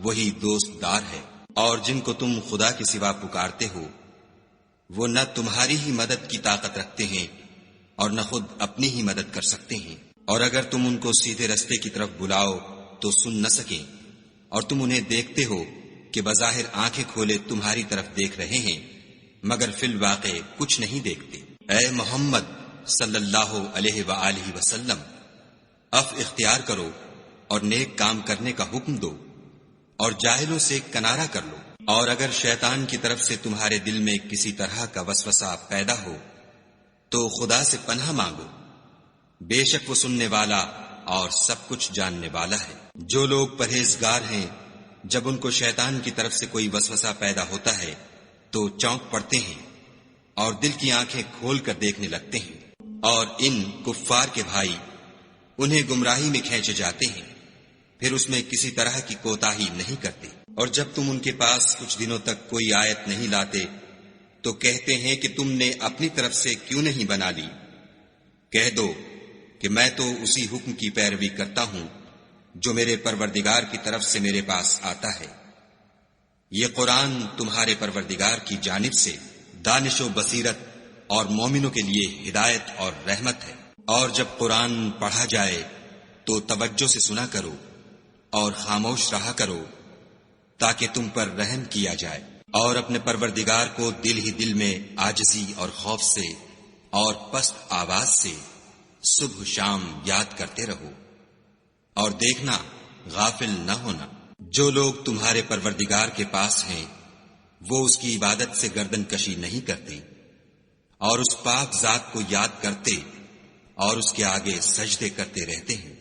وہی دوست دار ہے۔ اور جن کو تم خدا کے سوا پکارتے ہو وہ نہ تمہاری ہی مدد کی طاقت رکھتے ہیں اور نہ خود اپنی ہی مدد کر سکتے ہیں۔ اور اگر تم ان کو سیدھے رستے کی طرف بلاؤ تو سن نہ سکیں، اور تم انہیں دیکھتے ہو کہ بظاہر آنکھیں کھولے تمہاری طرف دیکھ رہے ہیں مگر فی الواقع کچھ نہیں دیکھتے۔ اے محمد صلی اللہ علیہ وآلہ وسلم، عفو اختیار کرو اور نیک کام کرنے کا حکم دو، اور جاہلوں سے کنارہ کر لو۔ اور اگر شیطان کی طرف سے تمہارے دل میں کسی طرح کا وسوسہ پیدا ہو تو خدا سے پناہ مانگو، بے شک وہ سننے والا اور سب کچھ جاننے والا ہے۔ جو لوگ پرہیزگار ہیں جب ان کو شیطان کی طرف سے کوئی وسوسہ پیدا ہوتا ہے تو چونک پڑتے ہیں اور دل کی آنکھیں کھول کر دیکھنے لگتے ہیں، اور ان کفار کے بھائی انہیں گمراہی میں کھینچے جاتے ہیں، پھر اس میں کسی طرح کی کوتاہی نہیں کرتے۔ اور جب تم ان کے پاس کچھ دنوں تک کوئی آیت نہیں لاتے تو کہتے ہیں کہ تم نے اپنی طرف سے کیوں نہیں بنا لی۔ کہہ دو کہ میں تو اسی حکم کی پیروی کرتا ہوں جو میرے پروردگار کی طرف سے میرے پاس آتا ہے۔ یہ قرآن تمہارے پروردگار کی جانب سے دانش و بصیرت اور مومنوں کے لیے ہدایت اور رحمت ہے۔ اور جب قرآن پڑھا جائے تو توجہ سے سنا کرو اور خاموش رہا کرو تاکہ تم پر رحم کیا جائے، اور اپنے پروردگار کو دل ہی دل میں عاجزی اور خوف سے اور پست آواز سے صبح شام یاد کرتے رہو، اور دیکھنا غافل نہ ہونا۔ جو لوگ تمہارے پروردگار کے پاس ہیں وہ اس کی عبادت سے گردن کشی نہیں کرتے اور اس پاک ذات کو یاد کرتے اور اس کے آگے سجدے کرتے رہتے ہیں۔